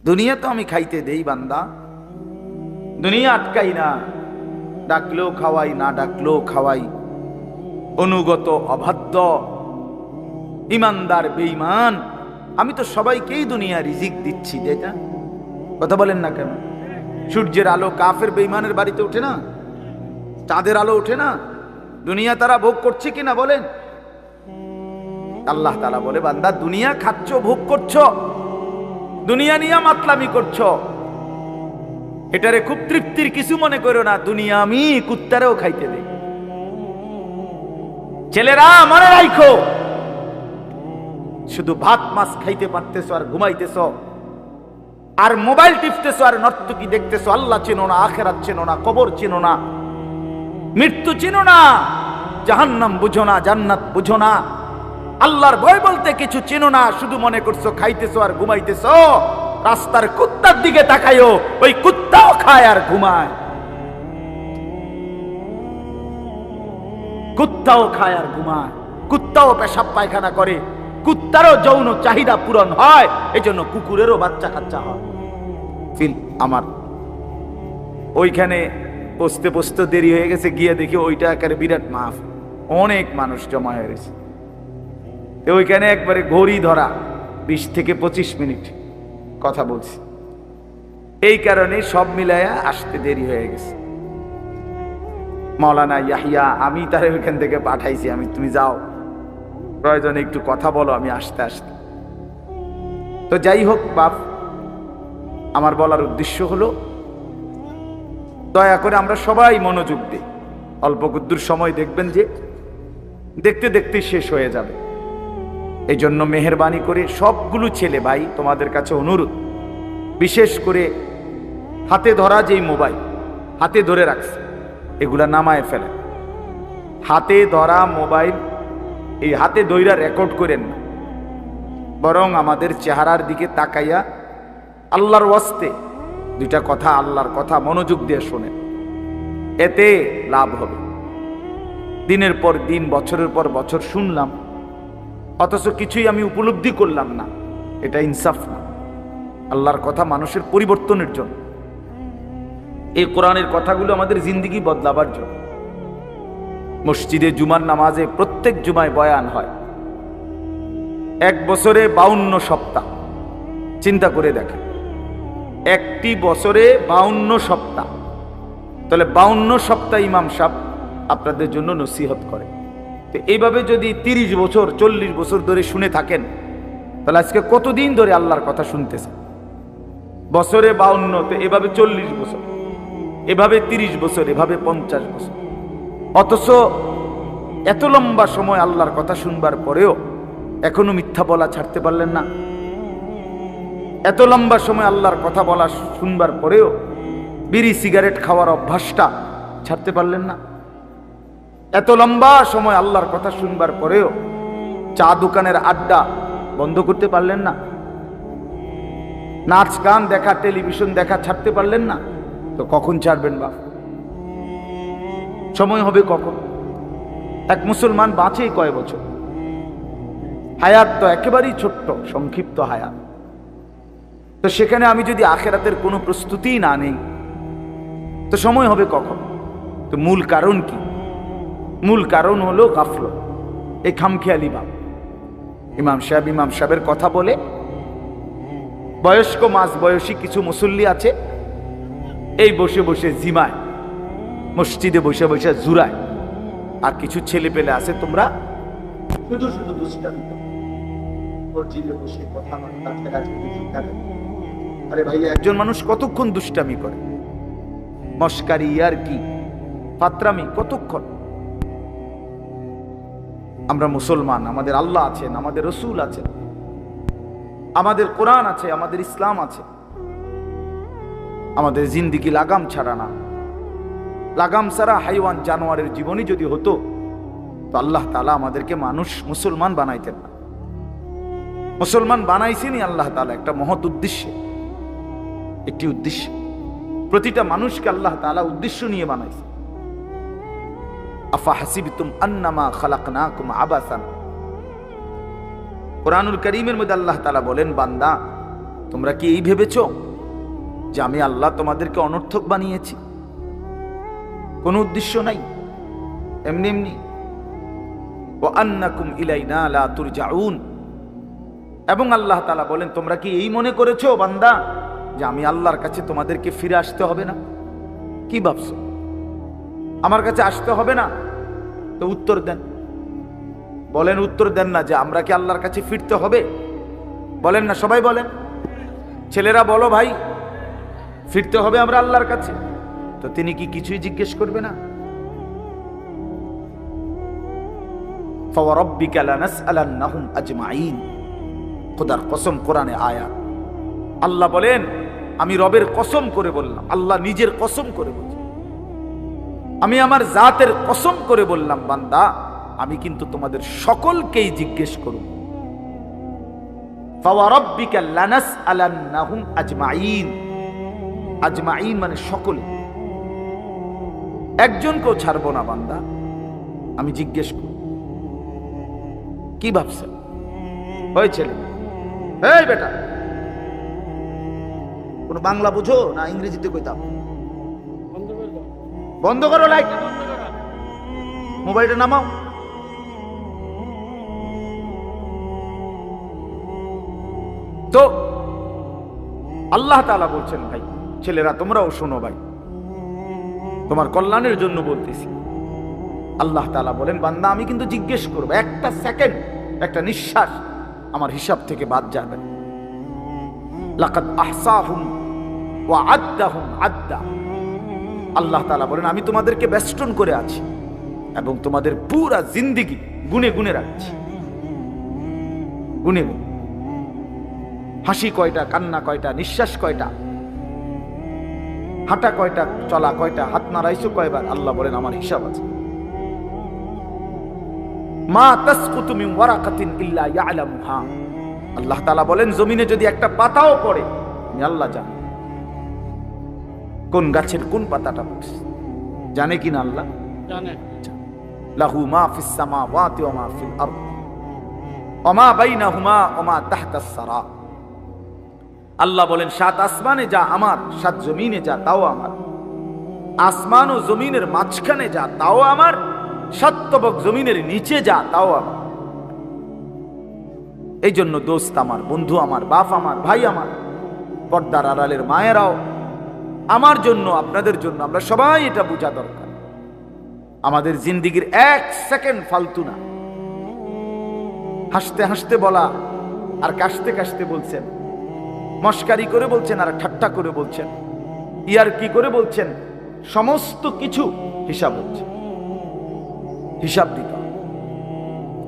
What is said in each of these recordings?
দুনিয়া তো আমি খাইতে দেই বান্দা, দুনিয়া আটকাই না, ডাকলেও খাওয়াই, না ডাকলেও খাওয়াই। অনুগত অবাধ্য ইমানদার বেঈমান আমি তো সবাইকেই দুনিয়া রিজিক দিচ্ছি, এটা কথা বলেন না কেন? সূর্যের আলো কাফের বেঈমানের বাড়িতে ওঠে না? চাঁদের আলো ওঠে না? দুনিয়া তারা ভোগ করছে কিনা বলেন? আল্লাহ তাআলা বলে, বান্দা দুনিয়া খাচ্ছ, ভোগ করছো, দুনিয়া নিয়ে মাতলামি করছো, এটারে খুব তৃপ্তির কিছু মনে করো না। দুনিয়া আমি কুত্তারেও খাইতে দেই। ছেলেরা মনে রাখো, শুধু ভাত মাছ খাইতে পারতেছো আর ঘুমাইতেছো আর মোবাইল টিপতেছো আর নর্তকী দেখতেছো, আল্লাহ চেনো না, আখিরাত চেনো না, কবর চেনো না, মৃত্যু চেনো না, জাহান্নাম বুঝো না, জান্নাত বুঝো না, আল্লাহর ভয় বলতে কিছু চেনো না, শুধু মনে করছো খাইতেছো আর ঘুমাইতেছো। রাস্তার কুত্তার দিকে তাকায়ও, ওই কুত্তাও খায় আর ঘুমায়, কুত্তাও খায় আর ঘুমায়, কুত্তাও পেশাব পায়খানা করে, কুত্তারও যৌন চাহিদা পূরণ হয়, এই জন্য কুকুরেরও বাচ্চা কাচ্চা হয়। ফিল আমার ওইখানে পৌঁছতে পৌঁছতে দেরি হয়ে গেছে, গিয়ে দেখি ওইটা একেবারে বিরাট মাফ, অনেক মানুষ জমা হয়ে গেছে। ওইখানে একবারে ঘড়ি ধরা 20 থেকে 25 মিনিট কথা বলছি, এই কারণে সব মিলায়া আসতে দেরি হয়ে গেছে। মাওলানা ইয়াহিয়া আমি তারে ওইখান থেকে পাঠাইছি, আমি তুমি যাও, প্রয়োজনে একটু কথা বলো, আমি আসতে আসতে। তো যাই হোক বাপ, আমার বলার উদ্দেশ্য হলো দয়া করে আমরা সবাই মনোযোগ দিই। অল্প কুদ্দুর সময় দেখবেন যে দেখতে দেখতে শেষ হয়ে যাবে। এই জন্য মেহেরবানি করে সবগুলো ছেলে ভাই তোমাদের কাছে অনুরোধ, বিশেষ করে হাতে ধরা যেই মোবাইল হাতে ধরে রাখছে এগুলা নামায় ফেলে। হাতে ধরা মোবাইল এই হাতে ধইরা রেকর্ড করেন না, বরং আমাদের চেহারার দিকে তাকাইয়া আল্লাহর ওয়াস্তে দুইটা কথা, আল্লাহর কথা মনোযোগ দিয়ে শোনেন, এতে লাভ হবে। দিনের পর দিন, বছরের পর বছর শুনলাম, অথচ কিছুই আমি উপলব্ধি করলাম না, এটা ইনসাফ না। আল্লাহর কথা মানুষের পরিবর্তনের জন্য, এই কোরআনের কথাগুলো আমাদের জিন্দেগি বদলাবার জন্য। মসজিদে জুমার নামাজে প্রত্যেক জুমায় বয়ান হয়, এক বছরে 52 সপ্তাহ। চিন্তা করে দেখেন, একটি বছরে 52 সপ্তাহ, তাহলে 52 সপ্তাহ ইমাম সাহেব আপনাদের জন্য নসিহত করে। তো এইভাবে যদি 30 বছর 40 বছর ধরে শুনে থাকেন, তাহলে আজকে কতদিন ধরে আল্লাহর কথা শুনতেছেন? বছরে 52, তো এভাবে 40 বছর, এভাবে 30 বছর, এভাবে 50 বছর। অথচ এত লম্বা সময় আল্লাহর কথা শুনবার পরেও এখনো মিথ্যা বলা ছাড়তে পারলেন না। এত লম্বা সময় আল্লাহর কথা বলা শুনবার পরেও বিড়ি সিগারেট খাওয়ার অভ্যাসটা ছাড়তে পারলেন না। এত লম্বা সময় আল্লাহর কথা শুনবার পরেও চা দোকানের আড্ডা বন্ধ করতে পারলেন না। নাচ গান দেখা, টেলিভিশন দেখা ছাড়তে পারলেন না। তো কখন ছাড়বেন বাপ? সময় হবে কখন? এক মুসলমান বাঁচে কয় বছর? হায়াত তো একেবারেই ছোট্ট, সংক্ষিপ্ত হায়াত। তো সেখানে আমি যদি আখেরাতের কোনো প্রস্তুতিই না নেই, তো সময় হবে কখন? তো মূল কারণ কি? মূল কারণ হলো গাফলত, এই খামখেয়ালি ভাব। ইমাম সাহেবের কথা বলে, বয়স্ক মাঝ বয়সী কিছু মুসল্লি আছে, এই বসে বসে জিমায়, মসজিদে বসে বসে জুরায়। আর কিছু ছেলে পেলে আছে, তোমরা শুধু শুধু দুষ্টামি করো, মসজিদে বসে কথাবার্তা। আরে ভাই, একজন মানুষ কতক্ষণ দুষ্টামি করে? মস্কারি, আর কি ফাত্রামি কতক্ষণ? আমরা মুসলমান, আমাদের আল্লাহ আছেন, আমাদের রসুল আছেন, আমাদের কোরআন আছে, আমাদের ইসলাম আছে। আমাদের জিন্দেগি লাগাম ছাড়া না। লাগাম ছাড়া হাইওয়ান জানোয়ারের জীবনই যদি হতো, তো আল্লাহ তাআলা আমাদেরকে মানুষ মুসলমান বানাইতেন না। মুসলমান বানাইছেনই আল্লাহ তাআলা একটা মহৎ উদ্দেশ্যে, একটি উদ্দেশ্য। প্রতিটা মানুষকে আল্লাহ তাআলা উদ্দেশ্য নিয়ে বানাইছে। আফা হাসিবতুম আন্নামা খালাকনাকুম আবাসান। কুরআনুল কারীমের মধ্যে আল্লাহ তাআলা বলেন, বান্দা তোমরা কি এই ভেবেছ যে আমি আল্লাহ তোমাদেরকে অনর্থক বানিয়েছি? কোনো উদ্দেশ্য নাই, এমনি এমনি। ওয়া আন্নাকুম ইলাইনা লা তুরজাউন, এবং আল্লাহ তাআলা বলেন তোমরা কি এই মনে করেছো বান্দা যে আমি আল্লাহর কাছে তোমাদেরকে ফিরে আসতে হবে না? কি ভাবছো আমার কাছে আসতে হবে না? তো উত্তর দেন, বলেন, উত্তর দেন না যে আমরা কি আল্লাহর কাছে ফিরতে হবে? বলেন না, সবাই বলেন, ছেলেরা বলো ভাই, ফিরতে হবে আমরা আল্লাহর কাছে। তো তিনি কি কিছুই জিজ্ঞেস করবে না? ফাওয়ারাব্বিকা লানাসআলান্নাহুম আজমাইন, খোদার কসম, কোরআনে আয়াত। আল্লাহ বলেন, আমি রবের কসম করে বললাম, আল্লাহ নিজের কসম করে বলছেন, আমি আমার জাতের কসম করে বললাম বান্দা, আমি কিন্তু তোমাদের সকলকেই জিজ্ঞেস করব। ফাওয়ারাব্বিকা লানাসআলান্নাহুম আজমাইন, আজমাইন মানে সকলে, একজনকেও ছাড়বো না বান্দা, আমি জিজ্ঞেস করব। কি ভাবছেন? ওই ছেলে, এই বেটা, কোন বাংলা বুঝো না ইংরেজিতে কইতাম? বন্ধ করো লাইট, মোবাইলটা নামাও। তো আল্লাহ তাআলা বলছেন, ভাই ছেলেরা তোমরাও শোনো ভাই, তোমার কল্যাণের জন্য বলতেছি। আল্লাহ তাআলা বলেন, বান্দা আমি কিন্তু জিজ্ঞেস করব, একটা সেকেন্ড, একটা নিঃশ্বাস আমার হিসাব থেকে বাদ যাবে না। লাকাদ আহসাহুম ওয়া আদ্দাহুম আদ্দা। আল্লাহ তাআলা বলেন, আমি তোমাদেরকে বেষ্টন করে আছি এবং তোমাদের পুরা জিন্দেগি গুনে গুনে রাখছি, গুনে গুনে। হাসি কয়টা, কান্না কয়টা, নিঃশ্বাস কয়টা, হাঁটা কয়টা, চলা কয়টা, হাত নাড়াইছো কয়বার, আল্লাহ বলেন আমার হিসাব আছে। মা তাসকুতু মিন ওয়ারাকাতিন ইল্লা ইয়ালামুহা। আল্লাহ তাআলা বলেন, জমিনে যদি একটা পাতাও পড়ে আমি আল্লাহ জানি, কোন গাছের কোন পাতাটা পড়ছে, জানে কিনা আল্লাহ জানে। লাহু মা ফিস সামাওয়াতি ওয়া মা ফিল আরদ ওয়া মা বাইনাহুমা ওয়া মা তাহতাস সারা। আল্লাহ বলেন, সাত আসমানে যা আমার, সাত জমিনে যা তাও আমার, আসমান ও জমিনের মাঝখানে যা তাও আমার, সাত তবক জমিনের নিচে যা তাও আমার। এই জন্য দোস্ত আমার, বন্ধু আমার, বাপ আমার, ভাই আমার, পর্দার আড়ালের মায়েরাও, আমার জন্য, আপনাদের জন্য, আমরা সবাই এটা বোঝা দরকার, আমাদের জিন্দেগির এক সেকেন্ড ফালতু না। হাসতে হাসতে বলা আর কাশতে কাশতে বলছেন, মস্কারি করে বলছেন আর ঠাট্টা করে বলছেন, ইয়ার কি করে বলছেন, সমস্ত কিছু হিসাব হচ্ছে, হিসাব দিতে হবে।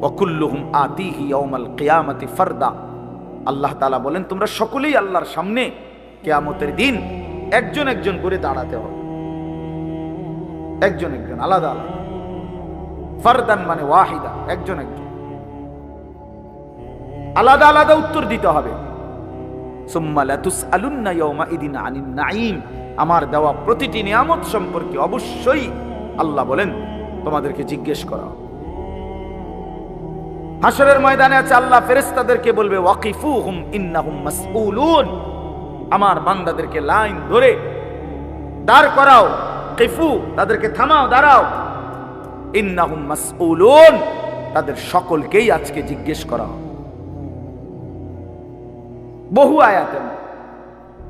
ওয়াকুল্লুহুম আতিহি ইয়াউমাল কিয়ামাতি ফারদা। আল্লাহ তাআলা বলেন, তোমরা সকলেই আল্লাহর সামনে কিয়ামতের দিন একজন একজন করে দাঁড়াতে হবে, একজন একজন, আলাদা আলাদা। ফারদান মানে ওয়াহিদা, একজন একজন, আলাদা আলাদা উত্তর দিতে হবে। সুম্মা লাতুসআলুন্না ইয়াউমাইদিন আনিন নাঈম। আমার দেওয়া প্রতিটি নিয়ামত সম্পর্কে অবশ্যই আল্লাহ বলেন তোমাদেরকে জিজ্ঞেস করা হবে। হাসরের ময়দানে আছে, আল্লাহ ফেরেশতাদেরকে বলবে, ওয়াকিফুহুম ইন্নাহুম মাসউলুন। আমার বান্দাদেরকে লাইন ধরে দাঁড় করাও, কিফু, তাদেরকে থামাও, দাঁড়াও। ইন্নাহুম মাসউলুন, তাদের সকলকেই আজকে জিজ্ঞেস করা হবে। বহু আয়াতে,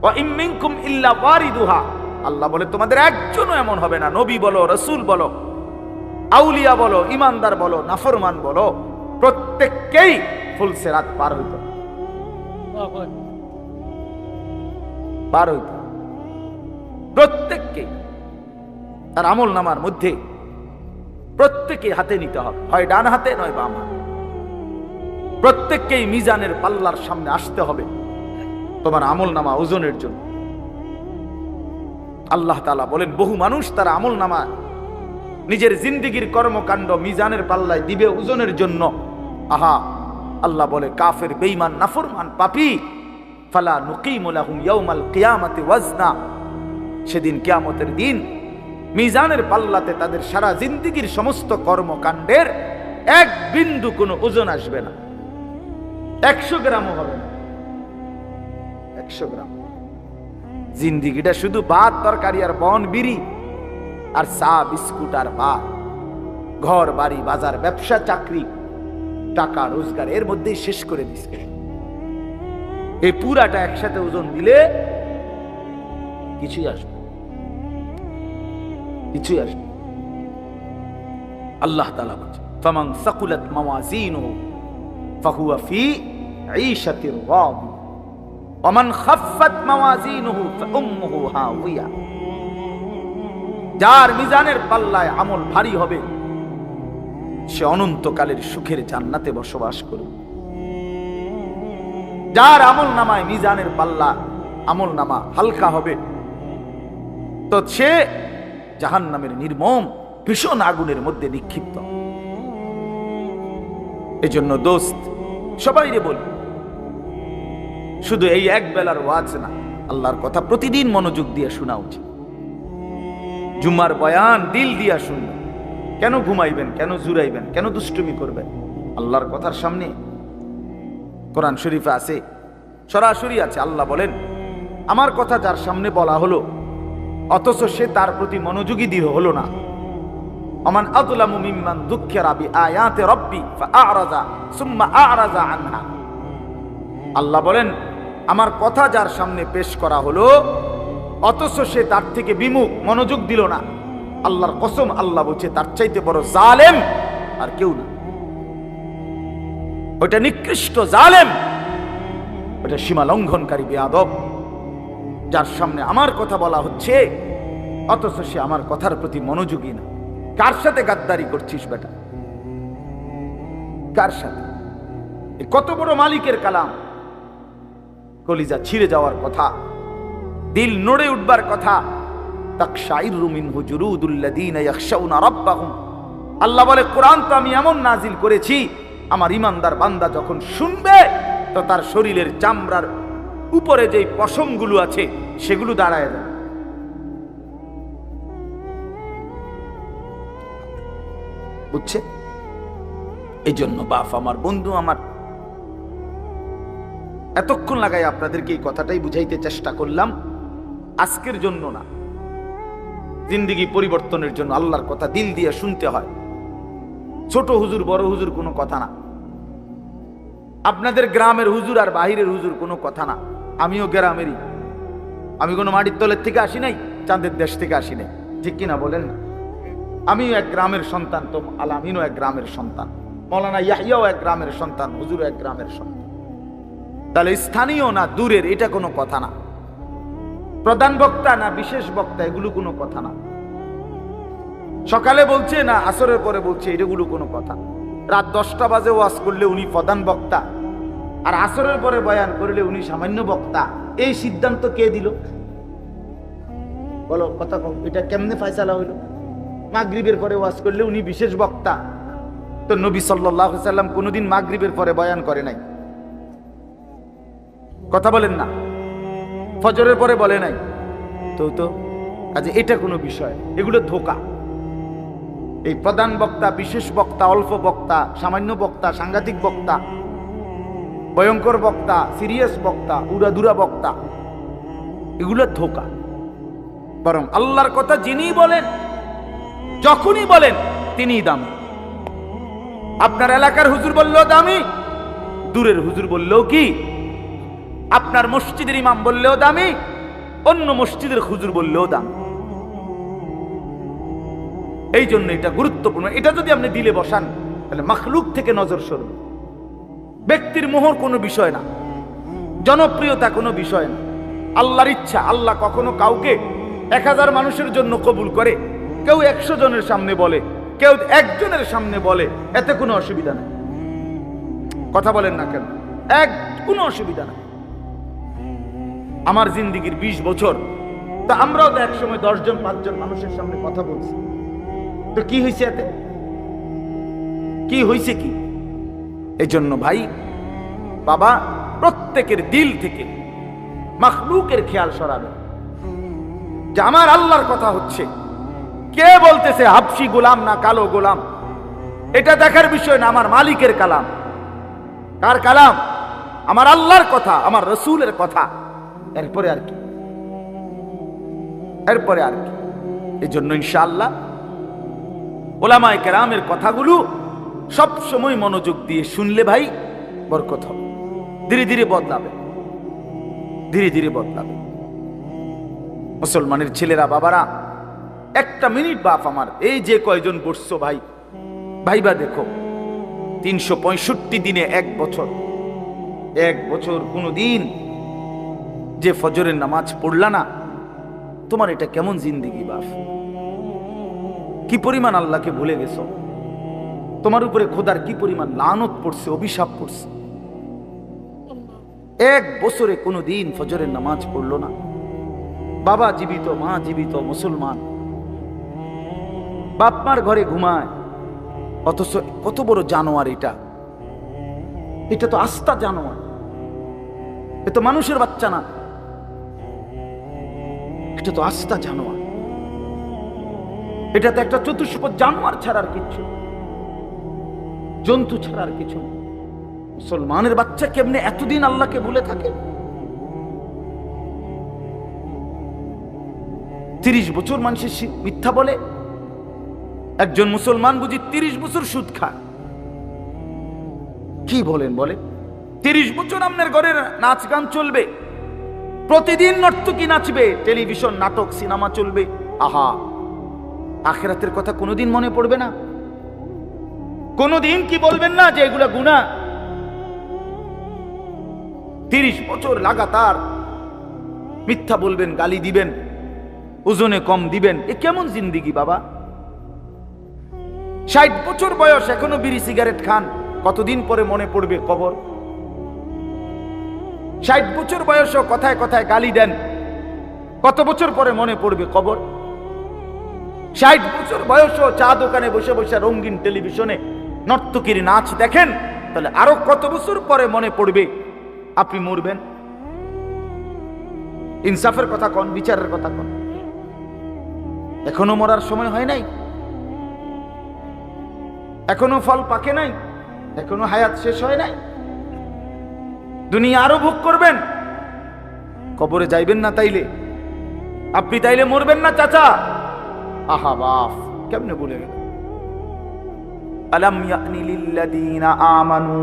ওয়া ইম মিনকুম ইল্লা ওয়ারিদুহা। আল্লাহ বলে তোমাদের একজনও এমন হবে না, নবী বলো, রাসূল বলো, আউলিয়া বলো, ইমানদার বলো, নাফরমান বলো, প্রত্যেককেই ফুলসিরাত পার হইতে, পার হইতে, প্রত্যেককেই তার আমল নামার মধ্যে প্রত্যেকে হাতে নিতে হবে, হয় ডান হাতে নয় বাম হাতে। প্রত্যেককেই মিজানের পাল্লার সামনে আসতে হবে তোমার আমল নামা ওজনের জন্য। আল্লাহ তাআলা বলেন, বহু মানুষ তার আমল নামা নিজের জিন্দেগির কর্মকাণ্ড মিজানের পাল্লায় দিবে ওজনের জন্য। আহা, আল্লাহ বলে, কাফের, বেঈমান, নাফরমান, পাপী, ফালা নুকিমু লাহুম ইয়াউমাল কিয়ামাতি ওয়াজনা। সেদিন কিয়ামতের দিন মিজানের পাল্লাতে তাদের সারা জিন্দেগির সমস্ত কর্মকাণ্ডের এক বিন্দু কোনো ওজন আসবে না, 100 গ্রামও হবে না। 100 গ্রাম। জিন্দিগিটা শুধু ভাত তরকারি আর বন বিড়ি আর চা বিস্কুট আর ভাত, ঘর বাড়ি বাজার ব্যবসা চাকরি টাকা রোজগার এর মধ্যেই শেষ করে দিচ্ছে। এই পুরাটা একসাথে ওজন দিলে কিছুই আসবে, কিছুই আসবে। আল্লাহ তাআলা বলেন ফামান সাকুলাত মাওয়াজিনুহু ফাহুয়া ফি ঈশাতির রাদিয়া ওয়া মান খাফফাত মাওয়াজিনুহু ফাউম্মুহু হাওিয়া। যার মিজানের পাল্লায় আমল ভারী হবে সে অনন্তকালের সুখের জান্নাতে বসবাস করবে। যার আমল নামায় মিজানের পাল্লা আমল নামা হালকা হবে তো সে জাহান্নামের নির্মম ভীষণ আগুনের মধ্যে নিক্ষিপ্ত। এজন্য দোস্ত সবাইরে বলি, শুধু এই এক বেলার ওয়াজ না, আল্লাহর কথা প্রতিদিন মনোযোগ দিয়ে শোনা উচিত। জুমার বয়ান দিল দিয়া শুনবেন। কেন ঘুমাইবেন, কেন জুরাইবেন, কেন দুষ্টুমি করবেন? আল্লাহর কথার সামনে কোরআন শরীফে আছে, সরাসরি আছে। আল্লাহ বলেন আমার কথা যার সামনে বলা হলো অথচ সে তার প্রতি মনোযোগী দৃঢ় হলো না, আমান আযলামু মিম্মান যুক্কিরা বিআয়াতি রাব্বি ফাআরাযা সুম্মা আ'রাযা আনহা। আল্লাহ বলেন আমার কথা যার সামনে পেশ করা হলো অথচ সে তার থেকে বিমুখ, মনোযোগ দিল না, আল্লাহর কসম আল্লাহ বলছে তার চাইতে বড় জালেম আর কেউ না। ওটা নিকৃষ্ট জালেম, ওটা সীমা লঙ্ঘনকারী বেয়াদব, যার সামনে আমার কথা বলা হচ্ছে অথচ সে আমার কথার প্রতি মনোযোগী না। কার সাথে গাদ্দারি করছিস বেটা? কার সাথে? কত বড় মালিকের কালাম, কলিজা ছিঁড়ে যাওয়ার কথা, দিল নড়ে উঠবার কথা। তাকশাইরু মিনহু জুলুদুল্লাযীনা ইয়াখশাউনা রাব্বাহুম। আল্লাহ বলে কোরআন তো আমি এমন নাজিল করেছি আমার ইমানদার বান্দা যখন শুনবে তো তার শরীরের চামড়ার উপরে যেই পশমগুলো আছে সেগুলো দাঁড়ায় যাবে। বুঝছে? এই জন্য বাপ আমার, বন্ধু আমার, এতক্ষণ লাগাই আপনাদেরকে এই কথাটাই বুঝাইতে চেষ্টা করলাম। আজকের জন্য না, জিন্দেগি পরিবর্তনের জন্য আল্লাহর কথা দিল দিয়ে শুনতে হয়। ছোট হুজুর বড় হুজুর কোনো কথা না, আপনাদের গ্রামের হুজুর আর বাহিরের হুজুর কোনো কথা না। আমিও গ্রামেরই, আমি কোনো মাটির তলের থেকে আসি নাই, চাঁদের দেশ থেকে আসি নাই, ঠিক কিনা বলেন না? আমিও এক গ্রামের সন্তান, তো আলামিনও এক গ্রামের সন্তান, মৌলানা ইয়াহিয়াও এক গ্রামের সন্তান, হুজুরও এক গ্রামের সন্তান। তাহলে স্থানীয় না দূরের এটা কোনো কথা না, প্রধান বক্তা না বিশেষ বক্তা এগুলো কোনো কথা না, সকালে বলছে না আসরের পরে বলছে এগুলো কোনো কথা। রাত 10টা বাজে ওয়াজ করলে উনি প্রধান বক্তা আর আসরের পরে বয়ান করলে উনি সামান্য বক্তা, এই সিদ্ধান্ত কে দিল? বলো কথা কম, এটা কেমনে ফয়সালা হইল? মাগরিবের পরে ওয়াজ করলে উনি বিশেষ বক্তা, তো নবী সাল্লাল্লাহু আলাইহি সাল্লাম কোনোদিন মাগরিবের পরে বয়ান করে নাই, কথা বলেন না? ফজরের পরে বলে নাই, তো আজ এটা কোনো বিষয়? এগুলো ধোঁকা। এই প্রধান বক্তা, বিশেষ বক্তা, অল্প বক্তা, সামান্য বক্তা, সাংঘাতিক বক্তা, ভয়ঙ্কর বক্তা, সিরিয়াস বক্তা, উড়াধুরা বক্তা, এগুলো ধোঁকা। বরং আল্লাহর কথা যিনি বলেন, যখনই বলেন তিনিই দামি। আপনার এলাকার হুজুর বললেও দামি, দূরের হুজুর বললেও কি, আপনার মসজিদের ইমাম বললেও দামি, অন্য মসজিদের হুজুর বললেও দামি। এই জন্য এটা গুরুত্বপূর্ণ। এটা যদি আপনি দিলে বসান তাহলে মাখলুক থেকে নজর সরবে। ব্যক্তির মোহর কোনো বিষয় না, জনপ্রিয়তা কোনো বিষয় না, আল্লাহর ইচ্ছা। আল্লাহ কখনো কাউকে 1000 মানুষের জন্য কবুল করে, কেউ 100 জনের সামনে বলে, কেউ 1 জনের সামনে বলে, এতে কোনো অসুবিধা নেই। কথা বলেন না কেন? কোনো অসুবিধা নেই। আমার জিন্দিগির 20 বছর, তা আমরাও তো একসময় 10 জন 5 জন মানুষের সামনে কথা বলছি, তো কি হয়েছে এতে? কি হয়েছে কি? এই জন্য ভাই বাবা প্রত্যেকের দিল থেকে মাখলুকের খেয়াল সরাবে যে আমার আল্লাহর কথা হচ্ছে। কে বলতেছে হাবশি গোলাম না কালো গোলাম, এটা দেখার বিষয় না, আমার মালিকের কালাম। কার কালাম? আমার আল্লাহর কথা, আমার রসুলের কথা। এরপরে আর কি, এরপরে আর কি। এই জন্য ইনশাআল্লাহ ওলামায়ে কেরামের কথাগুলো সব সময় মনোযোগ দিয়ে শুনলে ভাই বরকত হবে। ধীরে ধীরে বদলাবে, ধীরে ধীরে বদলাবে। মুসলমানের ছেলেরা, বাবারা, একটা মিনিট বাপ আমার, এই যে কয়জন বসছো ভাই, ভাইবা দেখো 365 দিনে এক বছর, এক বছর কোনো দিন যে ফজরের নামাজ পড়লা না, তোমার এটা কেমন জিন্দেগি বাপ? কি পরিমাণ আল্লাহকে ভুলে গেছো? তোমার উপরে খোদার কি পরিমাণ লানত পড়ছে, অভিশাপ পড়ছে। এক বছরে কোনো দিন ফজরের নামাজ পড়লো না। বাবা জীবিত, মা জীবিত, মুসলমান, বাপ মার ঘরে ঘুমায়, অথচ কত বড় জানোয়ার এটা! এটা তো আস্তা জানোয়ার, এ তো মানুষের বাচ্চা না, এটা তো আস্তা জানোয়ার। এটা তো একটা চতুষ্প জানোয়ার ছাড়ার কিছু, জন্তু ছাড়ার কিছু। মুসলমানের বাচ্চা কেমনে এতদিন আল্লাহকে ভুলে থাকে? 30 বছর মানুষের মিথ্যা বলে, একজন মুসলমান বুঝি 30 বছর সুদ খায়। কি বলেন বলে? 30 বছর আপনার ঘরে নাচ গান চলবে, প্রতিদিন নর্তকী নাচবে, টেলিভিশন, নাটক, সিনেমা চলবে। আহা, আখিরাতের কথা কোনোদিন মনে পড়বে না? কোনোদিন কি বলবেন না যে এগুলা গুনাহ? 30 বছর লাগাতার মিথ্যা বলবেন, গালি দিবেন, ওজনে কম দিবেন, এ কেমন জিন্দেগি বাবা? 60 বছর বয়স, এখনো বিড়ি সিগারেট খান, কতদিন পরে মনে পড়বে কবর? 60 বছর বয়সও কথায় কথায় গালি দেন, কত বছর পরে মনে পড়বে কবর? 60 বছর বয়সও চা দোকানে বসে বসে রঙিন টেলিভিশনে নর্তকীর নাচ দেখেন, তাহলে আরো কত বছর পরে মনে পড়বে আপনি মরবেন? ইনসাফের কথা কোন, বিচারের কথা কোন? এখনো মরার সময় হয় নাই, এখনো ফল পাকে নাই, এখনো হায়াত শেষ হয় নাই। দুনিয়া আরো ভোগ করবেন, কবরে যাইবেন না তাইলে? আপনি তাইলে মরবেন না চাচা? আহা বাপ, কেমনে বলে গেল? আলাম ইয়ানি লিল্লাযীনা আমানু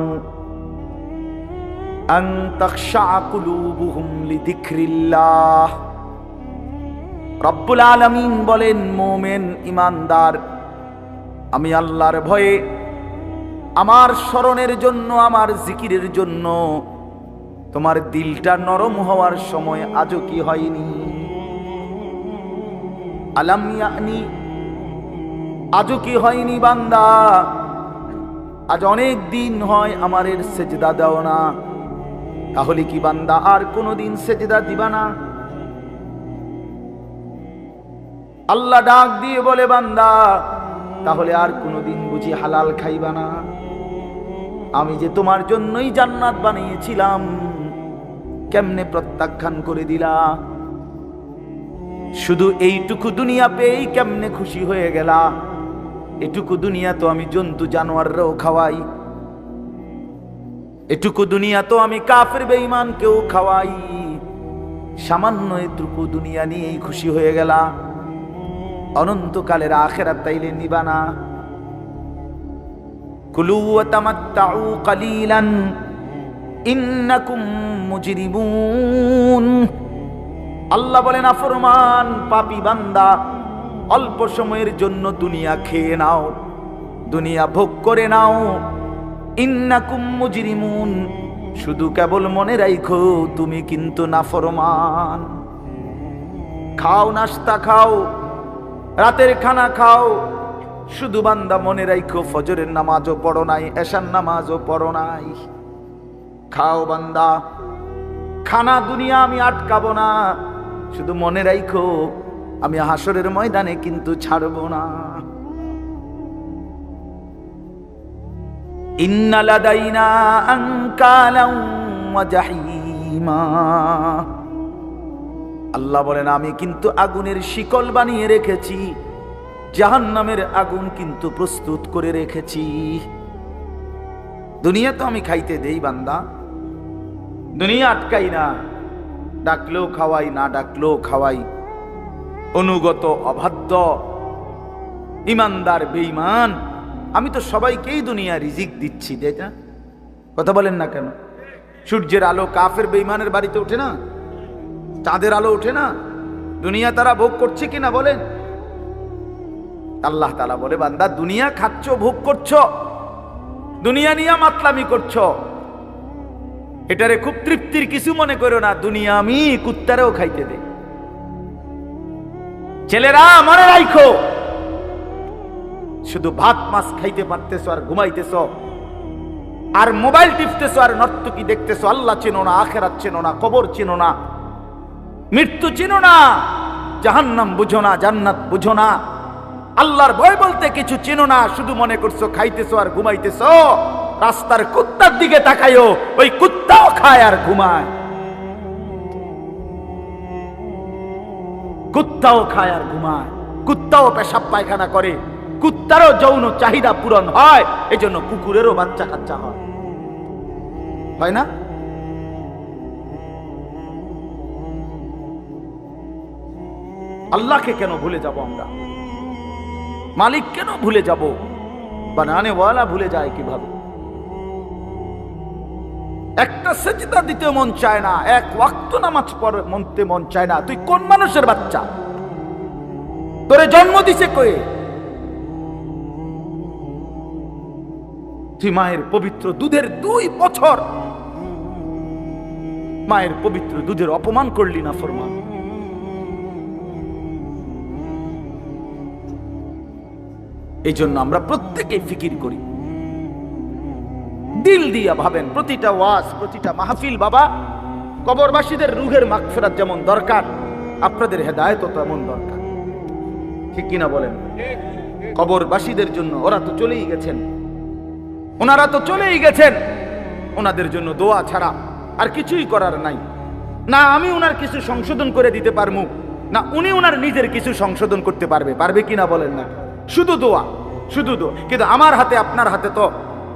আন তাখশা কুলুবুহুম লিযিকরিল্লাহ। রব্বুল আলামিন বলেন, মুমিন ঈমানদার, আমি আল্লাহর ভয়ে, আমার স্মরণের জন্য, আমার জিকিরের জন্য তোমার দিলটা নরম হওয়ার সময় আজও কি হয়নি? আলাম ইয়ানি, আজও কি হয়নি বান্দা? আজ অনেক দিন হয় আমারের সেজদা দাও না, তাহলে কি বান্দা আর কোনদিন সেজদা দিবা না? আল্লাহ ডাক দিয়ে বলে, বান্দা তাহলে আর কোনদিন বুঝি হালাল খাইবা না? আমি যে তোমার জন্যই জান্নাত বানিয়েছিলাম, কেমনে প্রত্যাখ্যান করে দিলা? শুধু এইটুকু দুনিয়া পেয়েই কেমনে খুশি হয়ে গেলা? এটুকু দুনিয়া তো আমি জন্তু জানোয়াররাও খাওয়াই, এটুকু দুনিয়া তো আমি কাফের বেঈমানকেও খাওয়াই, সামান্য এটুকু দুনিয়া নিয়েই খুশি হয়ে গেলা? অনন্তকালের আখিরাত তাইলে নিবা না? কুলু ওয়া তামাত্তাউ কালিলান ইন্নাকুম মুজরিমুন। আল্লাহ বলেন, নাফরমান পাপী বান্দা, অল্প সময়ের জন্য দুনিয়া খেয়ে নাও, দুনিয়া ভোগ করে নাও। ইন্নাকুম মুজরিমুন, শুধু কেবল মনে রাখো তুমি কিন্তু নাফরমান। খাও, নাস্তা খাও, রাতের খানা খাও, শুধু বান্দা মনে রাখো ফজরের নামাজও পড়ো নাই, এশার নামাজও পড়ো নাই। খাও বান্দা, খানা দুনিয়া আমি আটকাবো না, শুধু মনে রাখো আমি হাসরের ময়দানে কিন্তু ছাড়বো না। ইন্না লাদাইনা আনকালাম ওয়া জাহিমা। আল্লাহ বলেন, আমি কিন্তু আগুনের শিকল বানিয়ে রেখেছি, জাহান্নামের আগুন কিন্তু প্রস্তুত করে রেখেছি। দুনিয়া তো আমি খাইতে দেই বান্দা, দুনিয়া আটকাই না, ডাকলেও খাওয়াই, না ডাকলেও খাওয়াই। অনুগত, অবাধ্য, ইমানদার, বেঈমান, আমি তো সবাইকেই দুনিয়া রিজিক দিচ্ছি, তাই না? কথা বলেন না কেন? সূর্যের আলো কাফের বেঈমানের বাড়িতে ওঠে না? চাঁদের আলো ওঠে না? দুনিয়া তারা ভোগ করছে কিনা বলেন? আল্লাহ তাআলা বলে, বান্দা দুনিয়া খাচ্ছ, ভোগ করছো, দুনিয়া নিয়ে মাতলামি করছো, এটারে খুব তৃপ্তির কিছু মনে করো না। দুনিয়া আমি কুত্তারেও খাইতে দেই। ছেলেরা মনে রাখো, শুধু ভাত মাছ খাইতে পারতেছো আর ঘুমাইতেছো, আর মোবাইল টিপতেছো, আর নর্তকী দেখতেছো। আল্লাহ চেনো না, আখিরাত চেনো না, কবর চেনো না, মৃত্যু চেনো না, জাহান্নাম বুঝো না, জান্নাত বুঝো না, আল্লাহর ভয় বলতে কিছু চেনো না। শুধু মনে করছো খাইতেছো আর ঘুমাইতেছো। রাস্তার কুত্তার দিকে তাকাইও, ওই কুত্তাও খায় আর ঘুমায়, কুত্তাও খায় আর ঘুমায়, কুত্তাও পেশাব পায়খানা করে, কুত্তারও যৌন চাহিদা পূরণ হয়, এজন্য কুকুরেরও বাচ্চা কাচ্চা হয় না? আল্লাহকে কেন ভুলে যাব আমরা? মালিক কেন ভুলে যাব? বানানে ওয়ালা ভুলে যায় কিভাবে? একটা সেজদা দিতে মন চায় না, এক ওয়াক্ত নামাজ পড়তে মন চায় না। তুই কোন মানুষের বাচ্চা? তোরে জন্ম দিছে কয়ে? তুই মায়ের পবিত্র দুধের 2 বছর মায়ের পবিত্র দুধের অপমান করলি না ফরমান। এই জন্য আমরা প্রত্যেকেই ফিকির করি, দিল দিয়া ভাবেন। প্রতিটা ওয়াজ, প্রতিটা মাহফিল বাবা, কবরবাসীদের রুহের মাগফিরাত যেমন দরকার, আপনাদের হেদায়েতও তেমন দরকার। ঠিক কিনা বলেন? কবরবাসীদের জন্য, ওরা তো চলেই গেছেন, ওনারা তো চলেই গেছেন, ওনাদের জন্য দোয়া ছাড়া আর কিছুই করার নাই। না আমি ওনার কিছু সংশোধন করে দিতে পারবো, না উনি ওনার নিজের কিছু সংশোধন করতে পারবে কিনা বলেন না? শুধু দোয়া, শুধু দোয়া। কিন্তু আমার হাতে, আপনার হাতে তো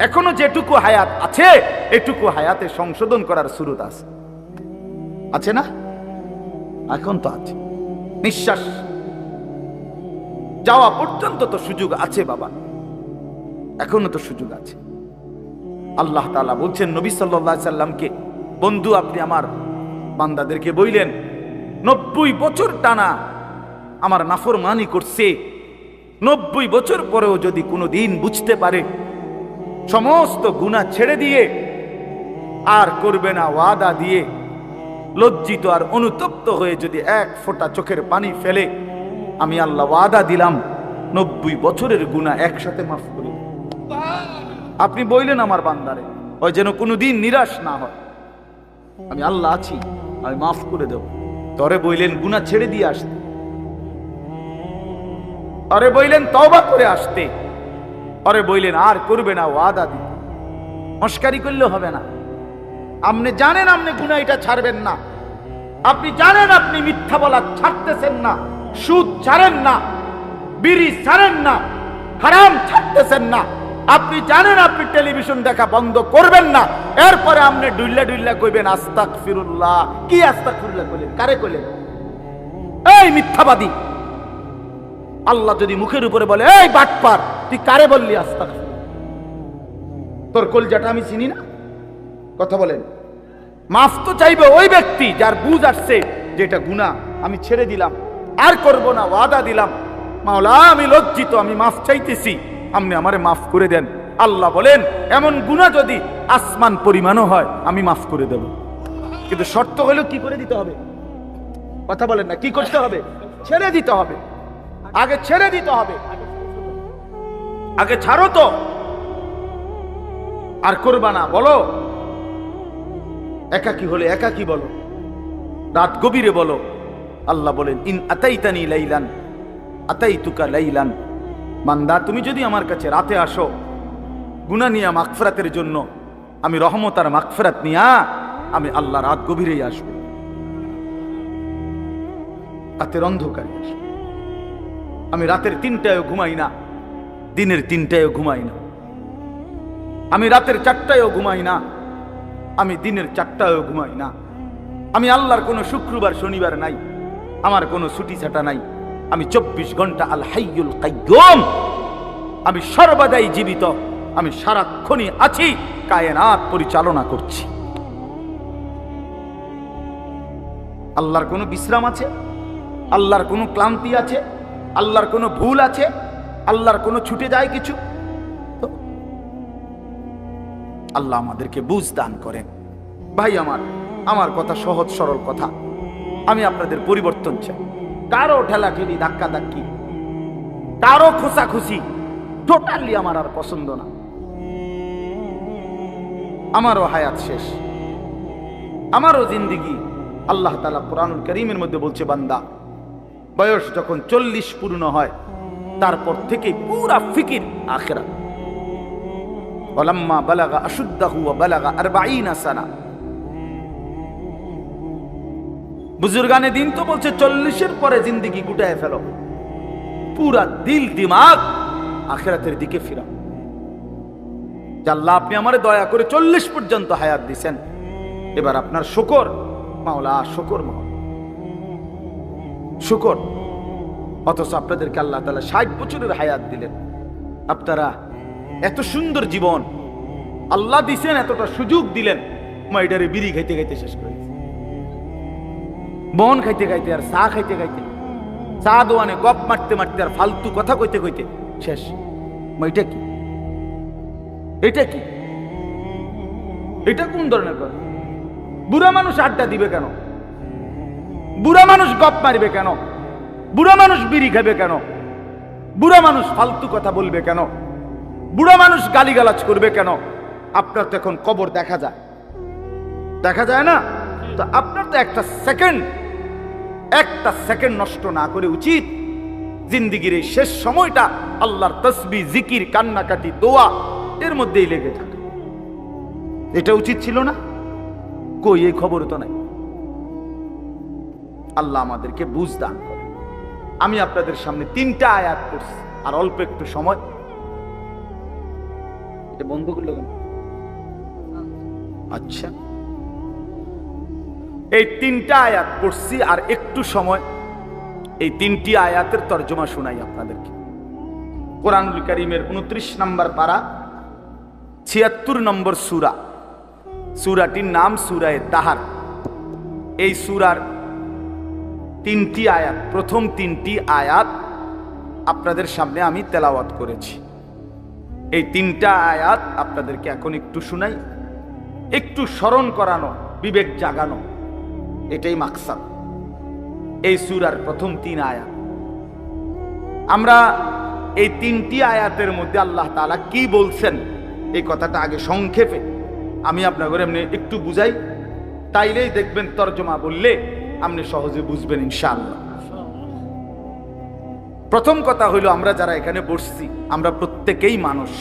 এখনো যেটুকু হায়াত আছে, এটুকু হায়াতে সংশোধন করার সুরত আছে না? এখন তো আছে। নিঃশ্বাস যাওয়া পর্যন্ত তো সুযোগ আছে বাবা, এখনো তো সুযোগ আছে। আল্লাহ তাআলা বলছেন নবী সাল্লাল্লাহু আলাইহি সাল্লামকে, বন্ধু আপনি আমার বান্দাদেরকে বললেন 90 বছর টানা আমার নাফরমানি করছে, 90 বছর পরেও যদি কোনো দিন বুঝতে পারে, সমস্ত গুনাহ ছেড়ে দিয়ে আর করবে না ওয়াদা দিয়ে, লজ্জিত আর অনুতপ্ত হয়ে যদি এক ফোঁটা চোখের পানি ফেলে, আমি আল্লাহ ওয়াদা দিলাম 90 বছরের গুনাহ একসাথে মাফ করে। আপনি বললেন আমার বান্দারে, ওই যেন কোনোদিন নিরাশ না হয়, আমি আল্লাহ আছি, আমি মাফ করে দেব। তরে বললেন গুনাহ ছেড়ে দিয়ে আসতে, আরে বললেন তওবা করে আসতে, আরে বললেন আর করবে না ওয়াদা দিতে। মস্কারি করলে হবে না। আপনি জানেন আপনি গুনাহ এটা ছাড়বেন না, আপনি জানেন আপনি মিথ্যা বলা ছাড়তেছেন না, সুদ ছাড়েন না, বিড়ি ছাড়েন না, হারাম ছাড়তেছেন না, আপনি জানেন আপনি টেলিভিশন দেখা বন্ধ করবেন না, এরপরে আপনি ডুইল্লা কইবেন আস্তাগফিরুল্লাহ। কি আস্তাগফিরুল্লাহ কইলেন? কারে কইলেন? এই মিথ্যাবাদী! আল্লাহ যদি মুখের উপরে বলে এই বাটপার, তুই কারে বললি আস্তাগফিরুল্লাহ? তোর কলজাটা আমি চিনি না? কথা বলেন। মাফ তো চাইবে ওই ব্যক্তি যার বুঝ আসছে যে এটা গুনাহ, আমি ছেড়ে দিলাম, আর করব না, ওয়াদা দিলাম। মাওলা আমি লজ্জিত, আমি মাফ চাইতেছি, আপনি আমারে মাফ করে দেন। আল্লাহ বলেন এমন গুনাহ যদি আসমান পরিমাণও হয় আমি মাফ করে দেব, কিন্তু শর্ত হলো কি করে দিতে হবে? কথা বলেন না, কি করতে হবে? ছেড়ে দিতে হবে, আগে ছেড়ে দিতে হবে, আগে ছাড়ো তো, আর করবা না। বলো একাকী হলে একাকী বলো, রাত গভীরে বলো। আল্লাহ বলেন ইন আতাইতানি লাইলান আতাইতুকা লাইলান, বান্দা তুমি যদি আমার কাছে রাতে আসো গুনাহ নিয়া মাগফিরাতের জন্য, আমি রহমত আর মাগফিরাত নিয়া আমি আল্লাহ রাত গভীরেই আসবো, রাতের অন্ধকারে আসবো। আমি রাতের 3টায়ও ঘুমাই না, দিনের 3টায়ও ঘুমাই না, আমি রাতের 4টায়ও ঘুমাই না, আমি দিনের 4টায়ও ঘুমাই না। আমি আল্লাহর কোনো শুক্রবার শনিবার নাই, আমার কোনো ছুটি ছাটা নাই। আমি 24 ঘন্টা আল হাইয়ুল কাইয়ুম, আমি সর্বদাই জীবিত, আমি সারাক্ষণই আছি, কায়নাত পরিচালনা করছি। আল্লাহর কোনো বিশ্রাম আছে? আল্লাহর কোনো ক্লান্তি আছে? আল্লাহর কোনো ভুল আছে? আল্লাহর কোনো ছুটে যায় কিছু? আল্লাহ আমাদেরকে বুঝ দান করেন। ভাই আমার কথা সহজ সরল কথা। আমি আপনাদের পরিবর্তন চাই। কারো ঠেলাঠেলি, ধাক্কা ধাক্কি, কারো খোঁচাখুচি টোটালি আমার আর পছন্দ না। আমারও হায়াত শেষ, আমারও জিন্দিগি। আল্লাহ তাআলা কুরআনুল কারীমের মধ্যে বলছে, বান্দা বয়স যখন 40 পূর্ণ হয় তারপর থেকে পুরা ফিকির আখিরাত। ওয়ালাম্মা বালাগা আশুদ্দাহু ওয়া বালাগা 40 সানা। বুজুর্গানে দিন তো বলছে 40-এর পরে জিন্দিগি গুটায় ফেলো, পুরা দিল দিমাগ আখিরাতের দিকে ফিরাও। আল্লাহ আপনি আমারে দয়া করে 40 পর্যন্ত হায়াত দিছেন, এবার আপনার শুকর মাওলা, শুকর মাওলা, শুকর। অথচ আপনাদেরকে আল্লাহ তাআলা 60 বছরের হায়াত দিলেন। আপনারা এত সুন্দর জীবন আল্লাহ দিছেন, এতটা সুযোগ দিলেন, মাইডারে বিড়ি খাইতে খাইতে শেষ করে দিয়েছে, বন খাইতে খাইতে আর চা খাইতে খাইতে, চা দোয়ানে গপ মারতে মারতে আর ফালতু কথা কইতে কইতে শেষ। এটা কি? এটা কি? এটা কোন ধরনের কথা? বুড়া মানুষ আড্ডা দিবে কেন? বুড়া মানুষ গপ মারবে কেন? বুড়া মানুষ বিড়ি খাবে কেন? বুড়া মানুষ ফালতু কথা বলবে কেন? বুড়া মানুষ গালিগালাজ করবে কেন? আপনার তো এখন কবর দেখা যায়, দেখা যায় না? তো আপনার তো একটা সেকেন্ড নষ্ট না করে উচিত জিন্দিগির এই শেষ সময়টা আল্লাহর তসবিহ, জিকির, কান্নাকাটি, দোয়া এর মধ্যেই লেগে থাকে। এটা উচিত ছিল না? কই, এই খবর তো নাই। আল্লাহ আমাদেরকে বুঝ দান করে। আমি আপনাদের সামনে 3টা আয়াত পড়ছি, আর অল্প একটু সময়। এটা বন্ধ করলো কেন? আচ্ছা, এই 3টা আয়াত পড়ছি আর একটু সময়। এই 3টি আয়াতের তর্জমা শোনাই আপনাদেরকে। কোরআনুল কারীমের 29 নম্বর পারা, 76 নম্বর সূরা। সূরাটির নাম সূরায়ে তাহার। এই সূরার 3টি আয়াত, প্রথম 3টি আয়াত আপনাদের সামনে আমি তেলাওয়াত করেছি। এই 3টা আয়াত আপনাদেরকে এখন একটু শুনাই, একটু স্মরণ করানো, বিবেক জাগানো, এটাই মাকসাদ এই সূরার প্রথম 3 আয়াত। আমরা এই 3টি আয়াতের মধ্যে আল্লাহ তাআলা কি বলছেন এই কথাটা আগে সংক্ষেপে আমি আপনাদের এমনি একটু বুঝাই, তাইলেই দেখবেন তরজমা বললে আপনি সহজে বুঝবেন ইনশাআল্লাহ। প্রথম কথা হইল, আমরা যারা এখানে বসছি আমরা প্রত্যেকেই মানুষ,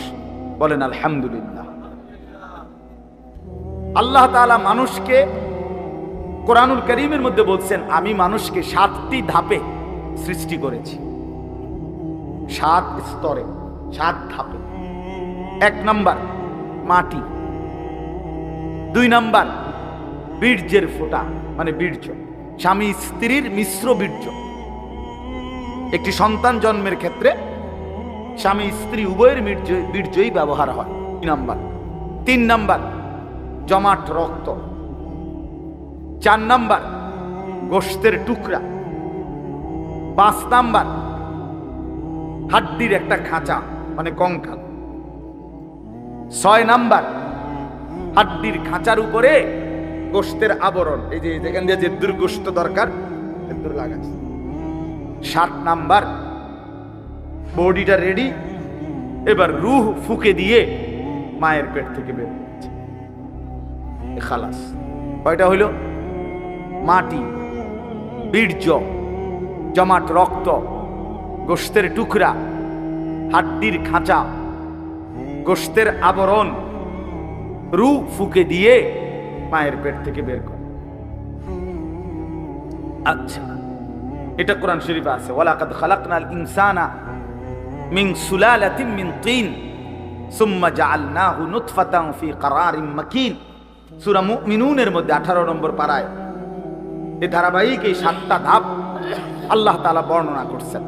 বলেন আলহামদুলিল্লাহ। আল্লাহ তাআলা মানুষকে কোরআনুল কারীমের মধ্যে বলছেন, আমি মানুষকে 7টি ধাপে সৃষ্টি করেছি, 7 স্তরে, 7 ধাপে। 1 নাম্বার মাটি, 2 নাম্বার বীর্যের ফোঁটা, মানে বীর্য, স্বামী স্ত্রীর মিশ্র বীর্য। একটি সন্তান জন্মের ক্ষেত্রে স্বামী স্ত্রী উভয়ের বীর্যই ব্যবহার হয়। 2 নাম্বার। 3 নাম্বার জমাট রক্ত। 4 নাম্বার গোশতের টুকরা। 5 নাম্বার হাড্ডির একটা খাঁচা, মানে কঙ্কাল। 6 নাম্বার হাড্ডির খাঁচার উপরে গোশতের আবরণ, এই যে যেখান দিয়ে যে দুর্গোশত দরকার লাগাচ্ছে। 7 নাম্বার বডিটা রেডি, এবার রূহ ফুকে দিয়ে মায়ের পেট থেকে বের হচ্ছে, খালাস। কয়টা হইল? মাটি, বীর্য, জমাট রক্ত, গোশতের টুকরা, হাড্ডির খাঁচা, গোশতের আবরণ, রূহ ফুকে দিয়ে মায়ের পেট থেকে বের করে। আচ্ছা, এটা কোরআন শরীফে আছে, ওয়ালাকাদ খালাকনাল ইনসানা মিন সুলালাতিন মিন তিন সুম্মা জাআলনাহু নুতফাতান ফি ক্বারারিন মাকিন। সূরা মুমিনুনের মধ্যে 18 নম্বর পারায় এই ধারাবাহিক এই 7টা ধাপ আল্লাহ তাআলা বর্ণনা করছেন।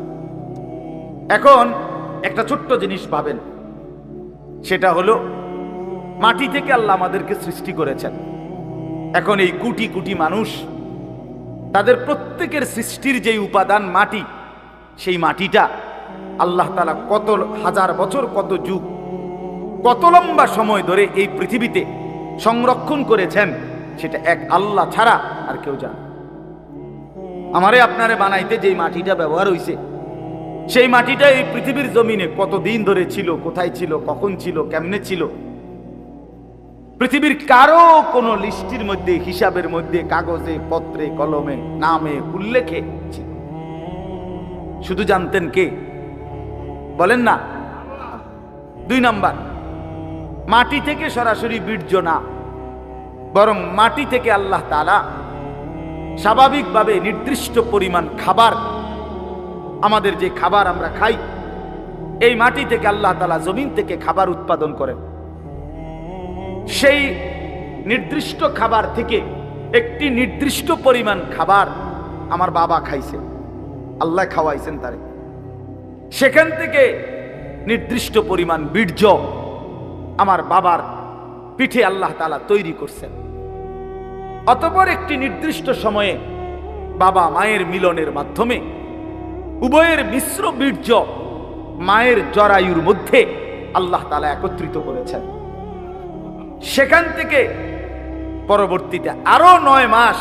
এখন একটা ছোট্ট জিনিস ভাবেন, সেটা হলো মাটি থেকে আল্লাহ আমাদেরকে সৃষ্টি করেছেন। এখন এই কোটি কোটি মানুষ, তাদের প্রত্যেকের সৃষ্টির যে উপাদান মাটি, সেই মাটিটা আল্লাহ তাআলা কত হাজার বছর, কত যুগ, কত লম্বা সময় ধরে এই পৃথিবীতে সংরক্ষণ করেছেন, সেটা এক আল্লাহ ছাড়া আর কেউ জানে। আমারে আপনারে বানাইতে যে মাটিটা ব্যবহার হইছে, সেই মাটিটা এই পৃথিবীর জমিনে কতদিন ধরে ছিল, কোথায় ছিল, কখন ছিল, কেমনে ছিল, পৃথিবীর কারো কোনো লিস্টির মধ্যে, হিসাবের মধ্যে, কাগজে, পত্রে, কলমে, নামে, উল্লেখে ছিল। শুধু জানতেন কে? বলেন না। 2 নাম্বার, মাটি থেকে সরাসরি বীর্য না, বরং মাটি থেকে আল্লাহ তাআলা স্বাভাবিকভাবে নির্দিষ্ট পরিমাণ খাবার, আমাদের যে খাবার আমরা খাই, এই মাটি থেকে আল্লাহ তাআলা জমিন থেকে খাবার উৎপাদন করেন। সেই নির্দিষ্ট খাবার থেকে একটি নির্দিষ্ট পরিমাণ খাবার আমার বাবা খাইছে, আল্লাহ খাওয়াইছেন তারে। সেখান থেকে নির্দিষ্ট পরিমাণ বীর্য আমার বাবার পিঠে আল্লাহ তাআলা তৈরি করছেন। অতঃপর একটি নির্দিষ্ট সময়ে বাবা মায়ের মিলনের মাধ্যমে উভয়ের মিশ্র বীর্য মায়ের জরায়ুর মধ্যে আল্লাহ তাআলা একত্রিত করেছেন। সেখান থেকে পরবর্তীতে আরো 9 মাস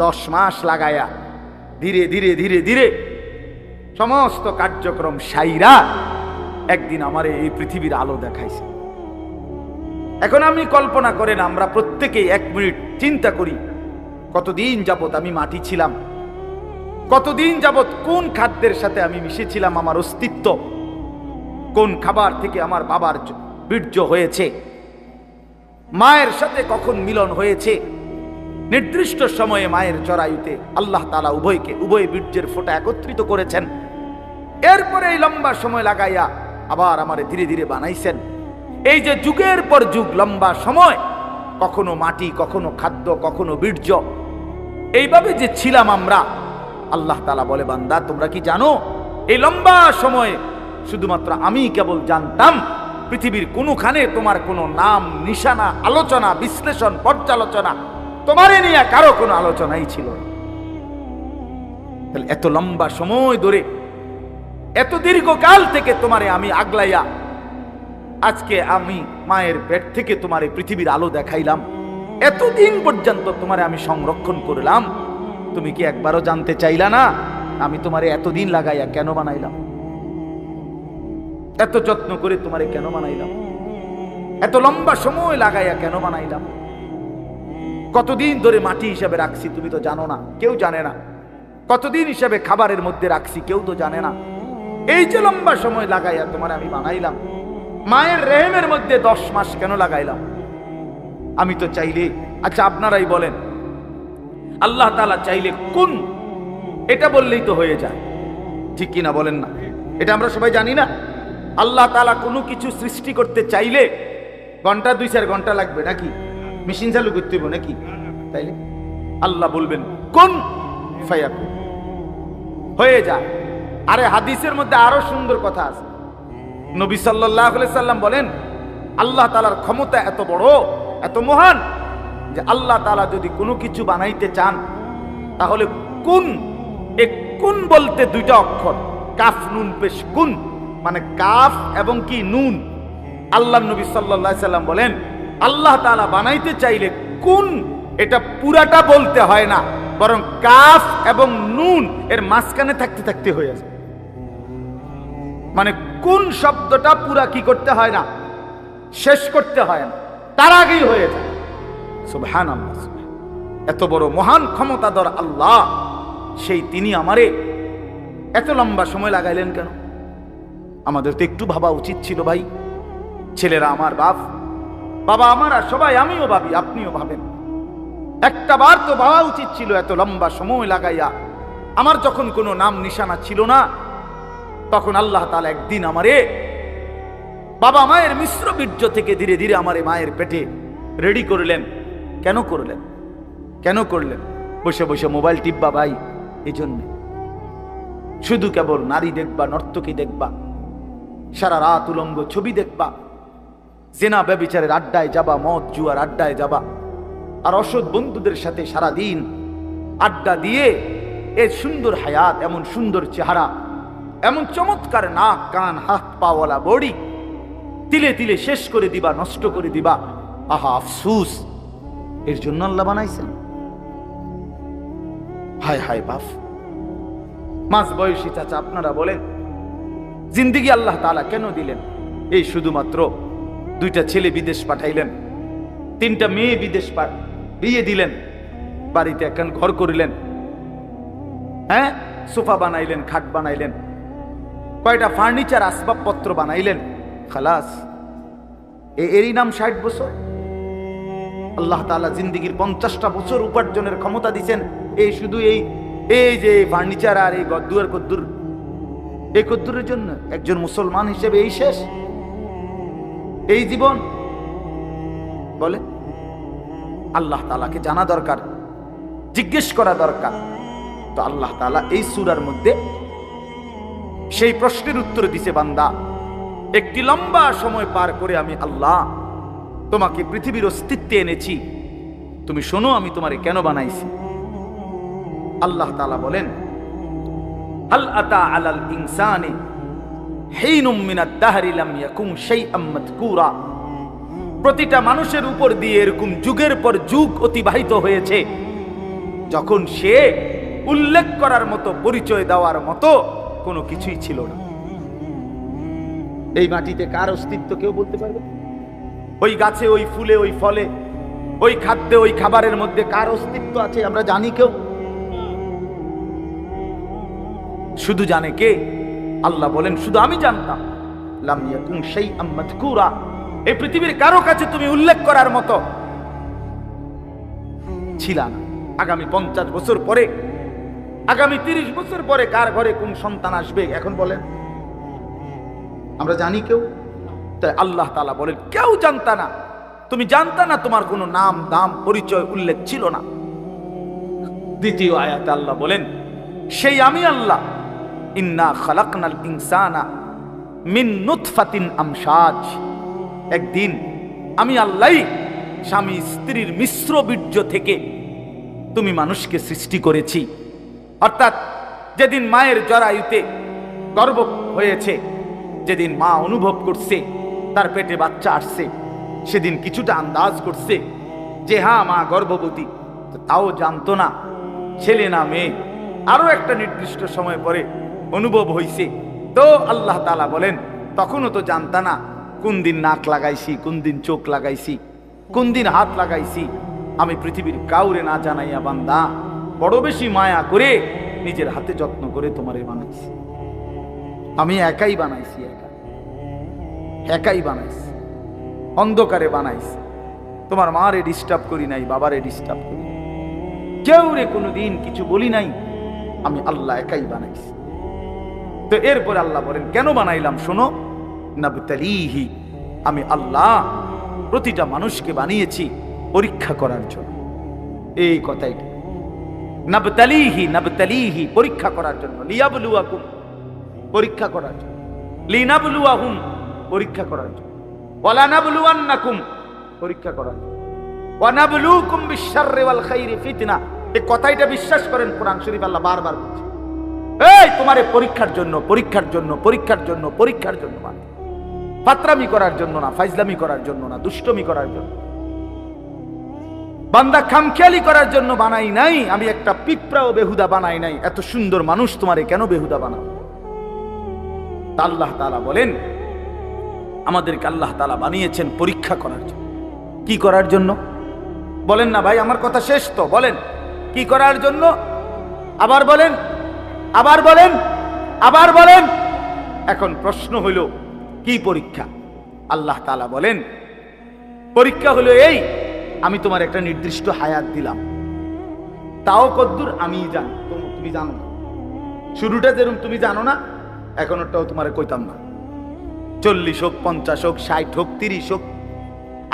10 মাস লাগায়া ধীরে ধীরে ধীরে ধীরে সমস্ত কার্যক্রম সাইরা একদিন আমার এই পৃথিবীর আলো দেখাইছে। এখন আমি কল্পনা করেন, আমরা প্রত্যেকেই 1 মিনিট চিন্তা করি, কতদিন যাবত আমি মাটি ছিলাম, কতদিন যাবত কোন খাদ্যের সাথে আমি মিশেছিলাম, আমার অস্তিত্ব কোন খাবার থেকে আমার বাবার বীর্য হয়েছে, মায়ের সাথে কখন মিলন হয়েছে। নির্দিষ্ট সময়ে মায়ের জরায়ুতে আল্লাহ তাআলা উভয় বীর্যের ফোঁটা একত্রিত করেছেন। এরপরে এই লম্বা সময় লাগাইয়া আবার আমারে ধীরে ধীরে বানাইছেন। এই যে যুগের পর যুগ লম্বা সময়, কখনো মাটি, কখনো খাদ্য, কখনো বীর্য, এইভাবে যে ছিলাম আমরা, আল্লাহ তাআলা বলে, বান্দা তোমরা কি জানো এই লম্বা সময়ে শুধুমাত্র আমি কেবল জানতাম, পৃথিবীর কোনোখানে তোমার কোনো নাম, নিশানা, আলোচনা, বিশ্লেষণ, পর্যালোচনা, তোমারে নিয়ে কারো কোনো আলোচনাই ছিল না। তাহলে এত লম্বা সময় ধরে, এত দীর্ঘকাল থেকে তোমারে আমি আগলাইয়া আজকে আমি মায়ের পেট থেকে তোমারে পৃথিবীর আলো দেখাইলাম, এতদিন পর্যন্ত তোমারে আমি সংরক্ষণ করলাম, তুমি কি একবারও জানতে চাইলা না আমি তোমারে এতদিন লাগাইয়া কেন বানাইলাম, এত যত্ন করে তোমারে কেন বানাইলাম, এত লম্বা সময় লাগাইয়া কেন বানাইলাম, কতদিন ধরে মাটি হিসাবে রাখছি তুমি তো জানো না, কেউ জানে না, কতদিন হিসাবে খাবারের মধ্যে রাখছি কেউ তো জানে না। এই যে লম্বা সময় লাগাইয়া তোমার আমি বানাইলাম, মায়ের রেহেমের মধ্যে 10 মাস কেন লাগাইলাম আমি তো চাইলে, আচ্ছা আপনারাই বলেন, আল্লাহ তাআলা চাইলে কোন, এটা বললেই তো হয়ে যায়, ঠিক কিনা বলেন না? এটা আমরা সবাই জানি না। আল্লাহ তাআলা কোনো কিছু সৃষ্টি করতে চাইলে ঘন্টা 2-4 ঘন্টা লাগবে নাকি? মেশিন চালু করতে হবে নাকি? তাইলে আল্লাহ বলবেন কোন ফায়াকুন, হয়ে যায়। আরে হাদিসের মধ্যে আরো সুন্দর কথা আছে। নবী সাল্লাল্লাহু আলাইহি সাল্লাম বলেন, আল্লাহ তাআলার ক্ষমতা এত বড়, এত মহান, যে আল্লাহ তাআলা যদি কোনো কিছু বানাইতে চান তাহলে কুন, এই কুন বলতে 2টা অক্ষর, কাফ নুন পেশ, কুন মানে কাফ এবং কি নুন। আল্লাহ নবী সাল্লাল্লাহু আলাইহি সাল্লাম বলেন, আল্লাহ তাআলা বানাইতে চাইলে কুন, এটা পুরাটা বলতে হয় না, বরং কাফ এবং নুন এর মাঝখানে থাকতে থাকতে হয়ে যায়। মানে কোন শব্দটা পুরা কি করতে হয় না, শেষ করতে হয় না, তার আগেই হয়ে যায়। সুবহানাল্লাহ, এত বড় মহান ক্ষমতাধর আল্লাহ, সেই তিনি আমারে এত লম্বা সময় লাগাইলেন কেন? আমাদের তো একটু ভাবা উচিত ছিল ভাই। ছেলেরা আমার বাপ, বাবা আমার, আর সবাই, আমিও ভাবি, আপনিও ভাবেন, একটা বার তো ভাবা উচিত ছিল এত লম্বা সময় লাগাইয়া। আমার যখন কোনো নাম নিশানা ছিল না, তখন আল্লাহ তাআলা একদিন আমারে বাবা মায়ের মিশ্র বীর্য থেকে ধীরে ধীরে আমারে মায়ের পেটে রেডি করলেন। কেন করলেন? কেন করলেন? বসে বসে মোবাইল টিপবা ভাই। এই জন্য শুধু কেবল নারী দেখবা, নর্তকী দেখবা, সারা রাত উলঙ্গ ছবি দেখবা, জেনা ব্যভিচারের আড্ডায় যাবা, মদ জুয়ার আড্ডায় যাবা, আর অসৎ বন্ধুদের সাথে সারা দিন আড্ডা দিয়ে এ সুন্দর হায়াত, এমন সুন্দর চেহারা, এমন চমৎকার নাক কান হাত পাওয়ালা বডি তিলে তিলে শেষ করে দিবা, নষ্ট করে দিবা। আহা আফসুস, এর জন্য আল্লাহ বানাইছেন। হায় হায় বাপ। মাঝ বয়সী চাচা আপনারা বলেন, জিন্দিগি আল্লাহ তাআলা কেন দিলেন? এই শুধুমাত্র 2টা ছেলে বিদেশ পাঠাইলেন, 3টা মেয়ে বিদেশ বিয়ে দিলেন, বাড়িতে একখান ঘর করিলেন, হ্যাঁ সোফা বানাইলেন, খাট বানাইলেন, কয়টা ফার্নিচার আসবাবপত্র বানাইলেন, খালাস। এরই নাম 60 বছর? আল্লাহ তাআলা জিন্দিগির 50টা বছর উপার্জনের ক্ষমতা দিচ্ছেন এই শুধু এই যে ফার্নিচার আর এই গদ্দুর কদ্দুর, এই কদ্দুরের জন্য? একজন মুসলমান হিসেবে এই শেষ, এই জীবন? বলে আল্লাহ তাআলাকে জানা দরকার, জিজ্ঞেস করা দরকার। তো আল্লাহ তাআলা এই সূরার মধ্যে সেই প্রশ্নের উত্তর দিছে, বান্দা একটি লম্বা সময় পার করে আমি আল্লাহ তোমাকে পৃথিবীর অস্তিত্বে এনেছি, তুমি শোনো আমি তোমারে কেন বানাইছি। আল্লাহ তাআলা বলেন, হাল আতা আলাল ইনসানি হিনুম মিনাদ দাহরি লাম ইয়াকুম শাইআম মাযকুরা। প্রতিটা মানুষের উপর দিয়ে এরকম যুগের পর যুগ অতিবাহিত হয়েছে যখন সে উল্লেখ করার মতো, পরিচয় দেওয়ার মতো কোনো কিছুই ছিল না। এই মাটিতে কার অস্তিত্ব কেউ বলতে পারবে? ওই গাছে, ওই ফুলে, ওই ফলে, ওই খাদ্যে, ওই খাবারের মধ্যে কার অস্তিত্ব আছে আমরা জানি কেউ? শুধু জানে কে? আল্লাহ বলেন শুধু আমি জানতাম। লাম ইয়াকুম শাইআম মাযকুরা, এই পৃথিবীর কারো কাছে তুমি উল্লেখ করার মতো ছিলা না। আগামী 50 বছর পরে, আগামী 30 বছর পরে কার ঘরে কোন সন্তান আসবে এখন বলেন? আমরা জানি কেউ? তাই আল্লাহ তাআলা বলেন কেউ জানতা না, তুমি জানতা না, তোমার কোনো নাম দাম পরিচয় উল্লেখ ছিল না। দ্বিতীয় আয়াতে আল্লাহ বলেন সেই আমি আল্লাহ, ইন্না খালাকনাল ইনসানা মিন নুতফাতিন আমশাজ। একদিন আমি আল্লাহ স্বামী স্ত্রীর মিশ্র বীর্য থেকে তুমি মানুষকে সৃষ্টি করেছি। অর্থাৎ যেদিন মায়ের জরায়ুতে গর্ভ হয়েছে, যেদিন মা অনুভব করছে তার পেটে বাচ্চা আসছে, সেদিন কিছুটা আন্দাজ করছে যে হ্যাঁ মা গর্ভবতী, তাও জানতো না ছেলে না মেয়ে। আরো একটা নির্দিষ্ট সময় পরে অনুভব হইছে, তো আল্লাহ তাআলা বলেন তখনও তো জানতা না কোন দিন নাক লাগাইছি, কোন দিন চোখ লাগাইছি, কোন দিন হাত লাগাইছি। আমি পৃথিবীর কাউরে না জানাইয়া বান্দা বড় বেশি মায়া করে নিজের হাতে যত্ন করে তোমারে বানাইছি। আমি একাই বানাইছি, একাই বানাইছি, অন্ধকারে বানাইছি। তোমার মারে ডিস্টার্ব করি নাই, বাবারে ডিস্টার্ব করি নাই, কেউ রে কোনোদিন কিছু বলি নাই, আমি আল্লাহ একাই বানাইছি। তো এরপরে আল্লাহ বলেন কেন বানাইলাম শোনো, নাবতালিহি, আমি আল্লাহ প্রতিটা মানুষকে বানিয়েছি পরীক্ষা করার জন্য। এই কথাই নাবতালিহি, নাবতালিহি পরীক্ষা করার জন্য, লিয়াবলুয়াকুম পরীক্ষা করার জন্য, লিনাবলুয়াহুম পরীক্ষা করার জন্য, ওয়ালা নাবলুয়ান্নাকুম পরীক্ষা করার জন্য, ওয়া নাবলুকুম বিশ-শাররি ওয়াল খাইরি ফিতনা। এই কথাইটা বিশ্বাস করেন, কোরআন শরীফ আল্লাহ বারবার বলছে এই তোমারে পরীক্ষার জন্য, পরীক্ষার জন্য, পরীক্ষার জন্য, পরীক্ষার জন্য, মানে ফাতরামি করার জন্য না, ফাইজলামি করার জন্য না, দুষ্টমি করার জন্য, বান্দা খামখেয়ালি করার জন্য বানাই নাই। আমি একটা পিঁপড়াও বেহুদা বানাই নাই। এত সুন্দর মানুষ তোমারে কেন বেহুদা বানাবো? আল্লাহ তাআলা বলেন আমাদেরকে আল্লাহ তাআলা বানিয়েছেন পরীক্ষা করার জন্য। কি করার জন্য বলেন না ভাই? আমার কথা শেষ তো, বলেন কি করার জন্য? আবার বলেন, আবার বলেন, আবার বলেন। এখন প্রশ্ন হইল কি পরীক্ষা? আল্লাহ তাআলা বলেন পরীক্ষা হলো এই, আমি তোমার একটা নির্দিষ্ট হায়াত দিলাম, তাও কদ্দুর আমি জানি, তুমি জানো না। শুরুটা যেরকম তুমি জানো না, এখনটাও তোমার কইতাম না। 40 হোক, 50 হোক, 60 হোক, 30 হোক,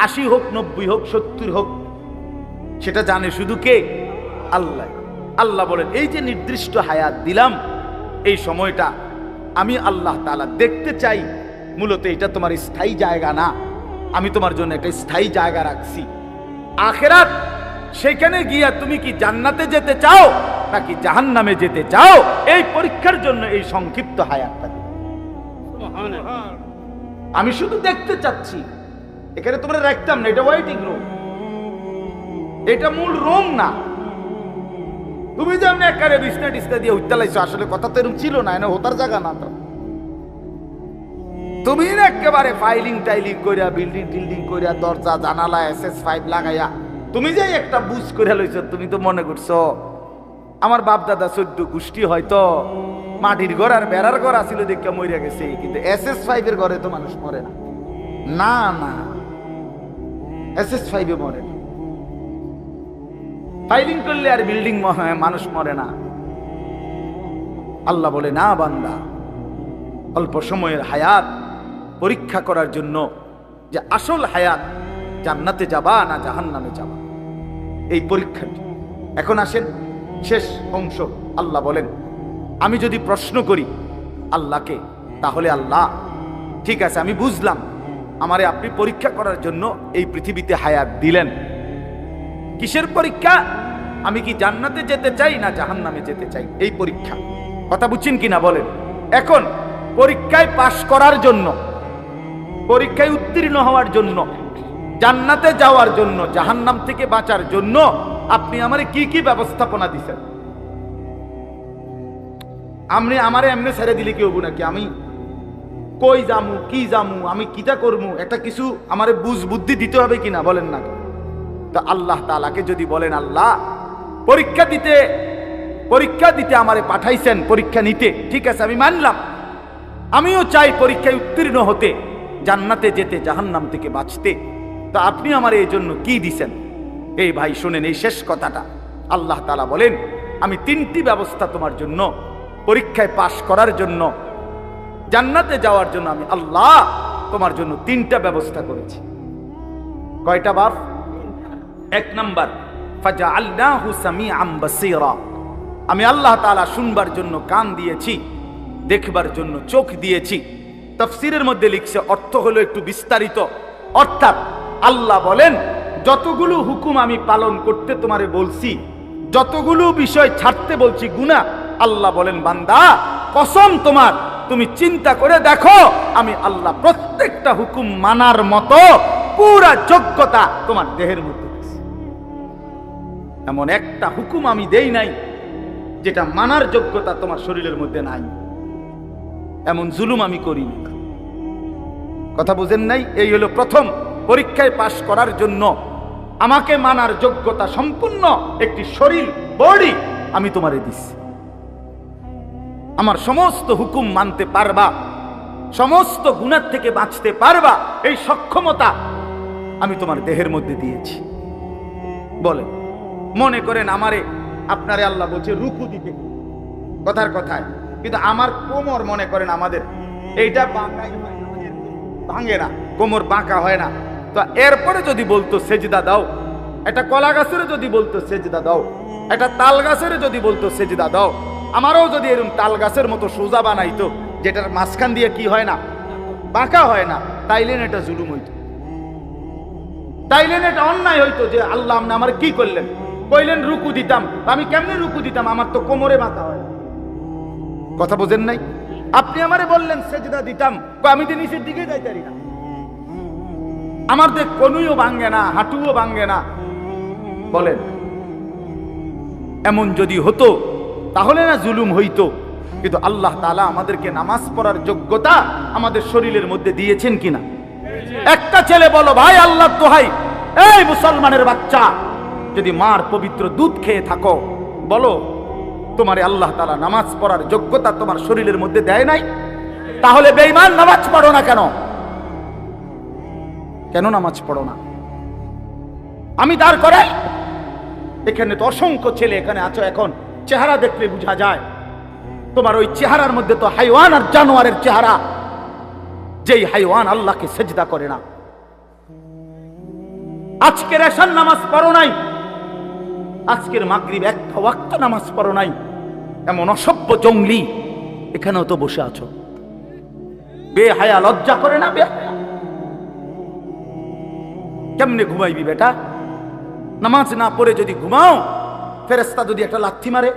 80 হোক, 90 হোক, 70 হোক, সেটা জানে শুধু কে? আল্লাহ। আল্লাহ বলেন এই যে নির্দিষ্ট হায়াত দিলাম, এই সময়টা আমি আল্লাহ তাআলা দেখতে চাই। মূলত এটা তোমার স্থায়ী জায়গা না, আমি তোমার জন্য একটা স্থায়ী জায়গা রাখছি আখিরাত। সেখানে গিয়া তুমি কি জান্নাতে যেতে চাও নাকি জাহান্নামে যেতে চাও, এই পরীক্ষার জন্য এই সংক্ষিপ্ত হায়াতটা। আমি শুধু দেখতে চাচ্ছি, এখানে তোমরা রাখতাম না, এটা ওয়েটিং রুম, এটা মূল রুম না। তুমি যেমন একারে বিছনা টিছনা দিয়ে উত্তালাইছো, আসলে কথা তো এরকম ছিল না, এনে হোতার জায়গা না তো। তুমি একেবারে ফাইলিং টাইলিং কইরা বিল্ডিং টিল্ডিং কইরা দরজা জানালা SS5 লাগাইয়া তুমি যে একটা বুঝ করে লইছো, তুমি তো মনে করছো আমার বাপ দাদা 14 গোষ্ঠী হয়তো মাটির ঘর আর বেড়ার ঘর আছিল দেখে মরিয়া গেছে, কিন্তু SS5 এর ঘরে তো মানুষ মরে না। না না, SS5 এ মরে না। ফাইলিং করলে আর বিল্ডিং মানুষ মরে না। আল্লাহ বলে না বান্দা, অল্প সময়ের হায়াত পরীক্ষা করার জন্য, যে আসল হায়াত জান্নাতে যাবা না জাহান্নামে যাবা, এই পরীক্ষাটি। এখন আসেন শেষ অংশ। আল্লাহ বলেন আমি যদি প্রশ্ন করি আল্লাহকে, তাহলে আল্লাহ ঠিক আছে আমি বুঝলাম, আমারে আপনি পরীক্ষা করার জন্য এই পৃথিবীতে হায়াত দিলেন। কিসের পরীক্ষা? আমি কি জান্নাতে যেতে চাই না জাহান্নামে যেতে চাই, এই পরীক্ষা। কথা বুঝছেন কিনা বলেন? এখন পরীক্ষায় পাশ করার জন্য, পরীক্ষায় উত্তীর্ণ হওয়ার জন্য, জান্নাতে যাওয়ার জন্য, জাহান্নাম থেকে বাঁচার জন্য আপনি আমারে কি কি ব্যবস্থাপনা দিছেন? আপনি আমারে এমনি ছেড়ে দিলে কি হবো নাকি? আমি কই যামু, কি যামু, আমি কিটা করবো, একটা কিছু আমারে বুঝ বুদ্ধি দিতে হবে কিনা বলেন না? তো আল্লাহ তাআলাকে যদি বলেন আল্লাহ পরীক্ষা দিতে আমারে পাঠাইছেন, পরীক্ষা নিতে, ঠিক আছে আমি মানলাম, আমিও চাই পরীক্ষায় উত্তীর্ণ হতে, জান্নাতে যেতে, জাহান্নাম থেকে বাঁচতে। তা আপনি আমার এই জন্য কি দিছেন? এই ভাই শুনেন এই শেষ কথাটা। আল্লাহ তাআলা বলেন আমি 3টি ব্যবস্থা তোমার জন্য, পরীক্ষায় পাশ করার জন্য, জান্নাতে যাওয়ার জন্য আমি আল্লাহ তোমার জন্য 3টা ব্যবস্থা করেছি। কয়টা বাপ? 1 নাম্বার ফাজআলনাহু সামিআম বাসীরা, আমি আল্লাহ তাআলা শুনবার জন্য কান দিয়েছি, দেখবার জন্য চোখ দিয়েছি। তাফসীরের মধ্যে লিখছে অর্থ হলো একটু বিস্তারিত, অর্থাৎ আল্লাহ বলেন যতগুলো হুকুম আমি পালন করতে তোমারে বলছি, যতগুলো বিষয় ছাড়তে বলছি গুনাহ, আল্লাহ বলেন বান্দা কসম তোমার, তুমি চিন্তা করে দেখো আমি আল্লাহ প্রত্যেকটা হুকুম মানার মতো পুরা যোগ্যতা তোমার দেহের মধ্যে দিয়েছি। এমন একটা হুকুম আমি দেই নাই যেটা মানার যোগ্যতা তোমার শরীরের মধ্যে নাই, এমন জুলুম আমি করিনি। কথা বুঝেন নাই? এই হলো প্রথম, পরীক্ষায় পাশ করার জন্য আমাকে মানার যোগ্যতা সম্পূর্ণ একটি শরীর, বডি আমি তোমারে দিচ্ছি। আমার সমস্ত হুকুম মানতে পারবা, সমস্ত গুনাহ থেকে বাঁচতে পারবা, এই সক্ষমতা আমি তোমার দেহের মধ্যে দিয়েছি। বলে মনে করেন আমারে আপনারে আল্লাহ বলছে রুকু দিতে, কথার কথায়, কিন্তু আমার কোমর মনে করেন আমাদের এইটা ভাঙে না, কোমর বাঁকা হয় না। তো এরপরে যদি বলতো সেজদা দাও, একটা কলা গাছের যদি বলতো সেজদা দাও, একটা তাল গাছের যদি বলতো সেজদা দাও, আমারও যদি এরকম তাল গাছের মতো সোজা বানাইতো, যেটার মাঝখান দিয়ে কি হয় না, বাঁকা হয় না, তাইলেন এটা জুলুম হইতো, তাইলেন এটা অন্যায় হইতো। যে আল্লাহ আপনি আমার কি করলেন, কইলেন রুকু দিতাম, আমি কেমনে রুকু দিতাম, আমার তো কোমরে বাঁকা হয়। কথা বোঝেন নাই? আপনি আমারে বললেন সেজদা দিতাম, আমি তো নিচের দিকে যাইতারি না, আমার তো কনুইও ভাঙ্গে না, হাঁটুও ভাঙ্গে না। বলেন এমন যদি হতো তাহলে না জুলুম হইতো? কিন্তু আল্লাহ তাআলা আমাদেরকে নামাজ পড়ার যোগ্যতা আমাদের শরীরের মধ্যে দিয়েছেন কিনা? একটা ছেলে বলো ভাই আল্লাহর দোহাই, এই মুসলমানের বাচ্চা, যদি মার পবিত্র দুধ খেয়ে থাকো, বলো তোমারে আল্লাহ তাআলা নামাজ পড়ার যোগ্যতা তোমার শরীরের মধ্যে দেয় নাই? তাহলে বেঈমান নামাজ পড়ো না কেন? কেন নামাজ পড়ো না? আমি দাঁড় করাই, এখানে তো অসংখ্য ছেলে এখানে আছো, এখন চেহারা দেখলে বোঝা যায় তোমার ওই চেহারার মধ্যে তো হাইওয়ান আর জানোয়ারের চেহারা। যেই হাইওয়ান আল্লাহকে সেজদা করে না। আজকে রেশন নামাজ পড়ো নাই, আজকের মাগরিব একটা ওয়াক্ত নামাজ পড়ো নাই, এমন অসভ্য জঙ্গলি এখানেও তো বসে আছো। বেহায়া, লজ্জা করে না? বেহায়া কেমনে ঘুমাইবি বেটা? নামাজ না পড়ে যদি ঘুমাও, ফেরেশতা যদি একটা লাথি মারে,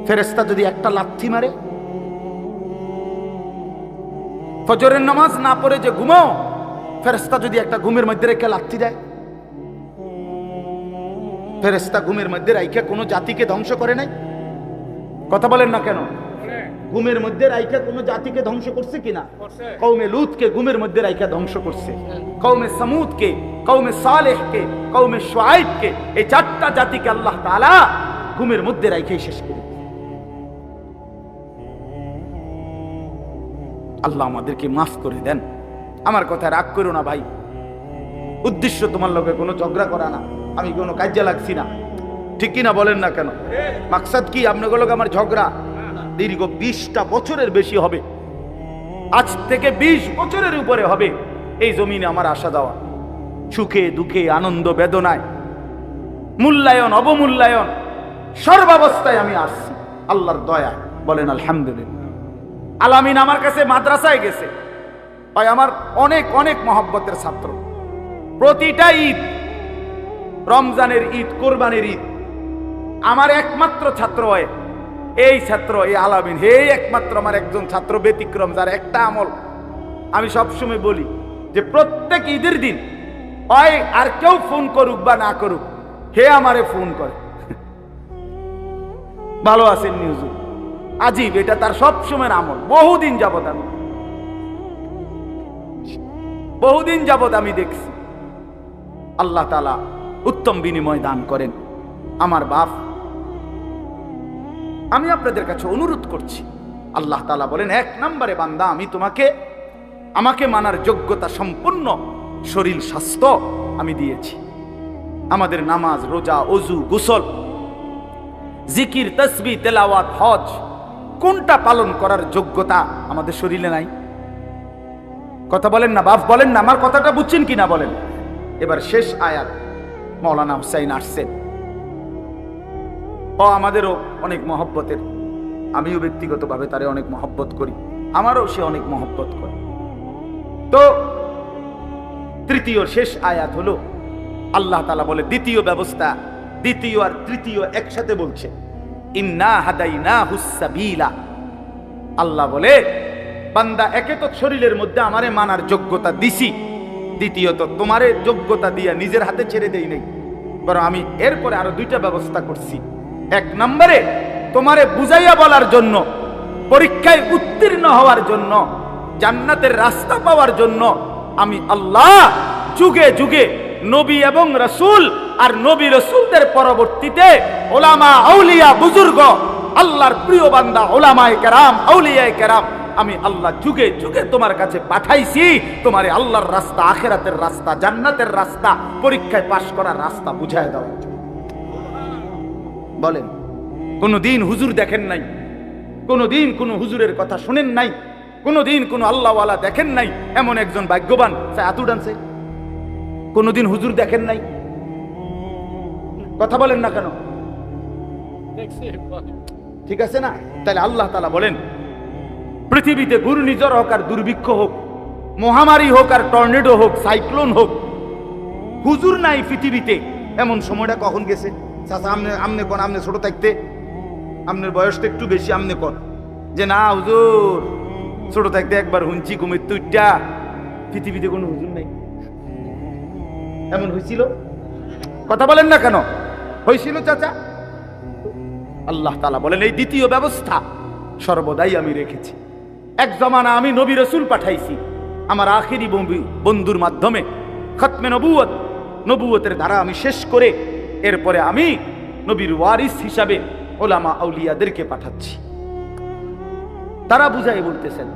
ফেরেশতা যদি একটা লাথি মারে, ফজরের নামাজ না পড়ে যে ঘুমাও, ফেরেশতা যদি একটা ঘুমের মধ্যে রেখে লাথি দেয়। ফেরেশতা ঘুমের মধ্যে রাইখা কোনো জাতিকে ধ্বংস করে নাই? কথা বলেন না কেন? ঘুমের মধ্যে রাইখা কোনো জাতিকে ধ্বংস করছে কিনা? কওমে লুতকে ঘুমের মধ্যে রাইখা ধ্বংস করছে, কওমে সামুদকে, কওমে সালেহকে, কওমে শুআইবকে, এই চারটা জাতিকে আল্লাহ তাআলা ঘুমের মধ্যে রাইখাই শেষ করে। আল্লাহ আমাদেরকে মাফ করে দেন। আমার কথা রাগ করো না ভাই, উদ্দেশ্য তোমার লগে কোনো ঝগড়া করা না, আমি কোনো কাজে লাগছি না, ঠিক কিনা বলেন না কেন? মাকসাদ কি আপনাদের লগে আমার ঝগড়া? দীর্ঘ 20টা বছরের বেশি হবে, আজ থেকে 20 বছরের উপরে হবে এই জমিনে আমার আসা যাওয়া, সুখে দুঃখে আনন্দ বেদনায়, মূল্যায়ন অবমূল্যায়ন, সর্বাবস্থায় আমি আসছি আল্লাহর দয়ায়। বলেন আলহামদুলিল্লাহ। আলামিন আমার কাছে মাদ্রাসায় গেছে, ভাই আমার অনেক অনেক মহব্বতের ছাত্র। প্রতিটা ঈদ, রমজানের ঈদ, কোরবানির ঈদ, আমার একমাত্র ছাত্র হয় এই ছাত্র, এই আলামিন, হে একমাত্র আমার একজন ছাত্র ব্যতিক্রম, যার একটা আমল আমি সবসময় বলি যে প্রত্যেক ঈদের দিন হয় আর কেউ ফোন করুক বা না করুক, হে আমারে ফোন করে, ভালো আছেন নিউজু, আজীব, এটা তার সবসময়ের আমল। বহুদিন যাবত আমি দেখছি। আল্লাহ তাআলা উত্তম বিনিময় দান করেন। আমার বাপ, আমি আপনাদের কাছে অনুরোধ করছি, আল্লাহ তাআলা বলেন 1 নম্বরে বান্দা আমি তোমাকে আমাকে মানার যোগ্যতা সম্পূর্ণ শরীর স্বাস্থ্য আমি দিয়েছি। আমাদের নামাজ, রোজা, ওযু, গোসল, জিকির, তাসবিহ, তেলাওয়াত, হজ, কোনটা পালন করার যোগ্যতা আমাদের শরীরে নাই? কথা বলেন না বাপ, বলেন না, আমার কথাটা বুঝছেন কিনা বলেন। এবার শেষ আয়াত মাওলানা হুসাইন আসছেন, ও আমাদেরও অনেক মহব্বতের, আমিও ব্যক্তিগতভাবে তারে অনেক মহব্বত করি, আমারও সে অনেক মহব্বত করে। তো তৃতীয় শেষ আয়াত হলো আল্লাহ তাআলা বলে দ্বিতীয় ব্যবস্থা, দ্বিতীয় আর তৃতীয় একসাথে বলছে, ইন্না হাদাইনাহুস সাবিলা। আল্লাহ বলে বান্দা একে তো শরীরের মধ্যে আমারে মানার যোগ্যতা দিছি, দ্বিতীয়ত তোমারে যোগ্যতা দিয়া নিজের হাতে ছেড়ে দেই নাই, বরং আমি এরপরে আরো 2টা ব্যবস্থা করছি। 1 নম্বরে তোমারে বুঝাইয়া বলার জন্য, পরীক্ষায় উত্তীর্ণ হওয়ার জন্য, জান্নাতের রাস্তা পাওয়ার জন্য আমি আল্লাহ যুগে যুগে নবী এবং রাসূল আর নবী রাসূলদের পরবর্তীতে ওলামা, আউলিয়া, বুজুর্গ, আল্লাহর প্রিয় বান্দা, ওলামায়ে কেরাম, আউলিয়ায়ে কেরাম, আমি আল্লাহ যুগে যুগে তোমার কাছে পাঠাইছি তোমারে আল্লাহর রাস্তা, আখিরাতের রাস্তা, জান্নাতের রাস্তা, পরীক্ষায় পাশ করার রাস্তা বুঝায় দাও। বলেন, কোনদিন হুজুর দেখেন নাই? কোনদিন কোন হুজুরের কথা শুনেন নাই? কোনদিন কোন আল্লাহওয়ালা দেখেন নাই? এমন একজন ভাগ্যবান আতু ডানছে, কোনদিন হুজুর দেখেন নাই? কথা বলেন না কেন? ঠিক আছে না? তাহলে আল্লাহ তাআলা বলেন পৃথিবীতে ঘূর্ণিঝড় হোক আর দুর্ভিক্ষ হোক, মহামারী হোক আর টর্নেডো হোক, সাইক্লোন হোক, হুজুর নাই পৃথিবীতে, এমন সময়টা কখন গেছে? চাচা আমনে কোন, আমনে ছোট থাকতে, আপনার বয়সটা একটু বেশি, আমনে কোন যে না হুজুর ছোট থাকতে একবার হুঁচি কুমির তুইটা, পৃথিবীতে কোনো হুজুর নাই। এমন হয়েছিল? কথা বলেন না কেন? হয়েছিল চাচা? আল্লাহ তাআলা বলেন এই দ্বিতীয় ব্যবস্থা সর্বদাই আমি রেখেছি। এক জমানা আমি নবী রাসূল পাঠাইছি আমার আখিরি বন্ধুর মাধ্যমে, খতমে নবুয়ত, নবুয়তের ধারা আমি শেষ করে এরপরে আমি নবীর ওয়ারিস হিসাবে ওলামা আউলিয়াদেরকে পাঠাচ্ছি। তারা বুঝাই বলতেছেন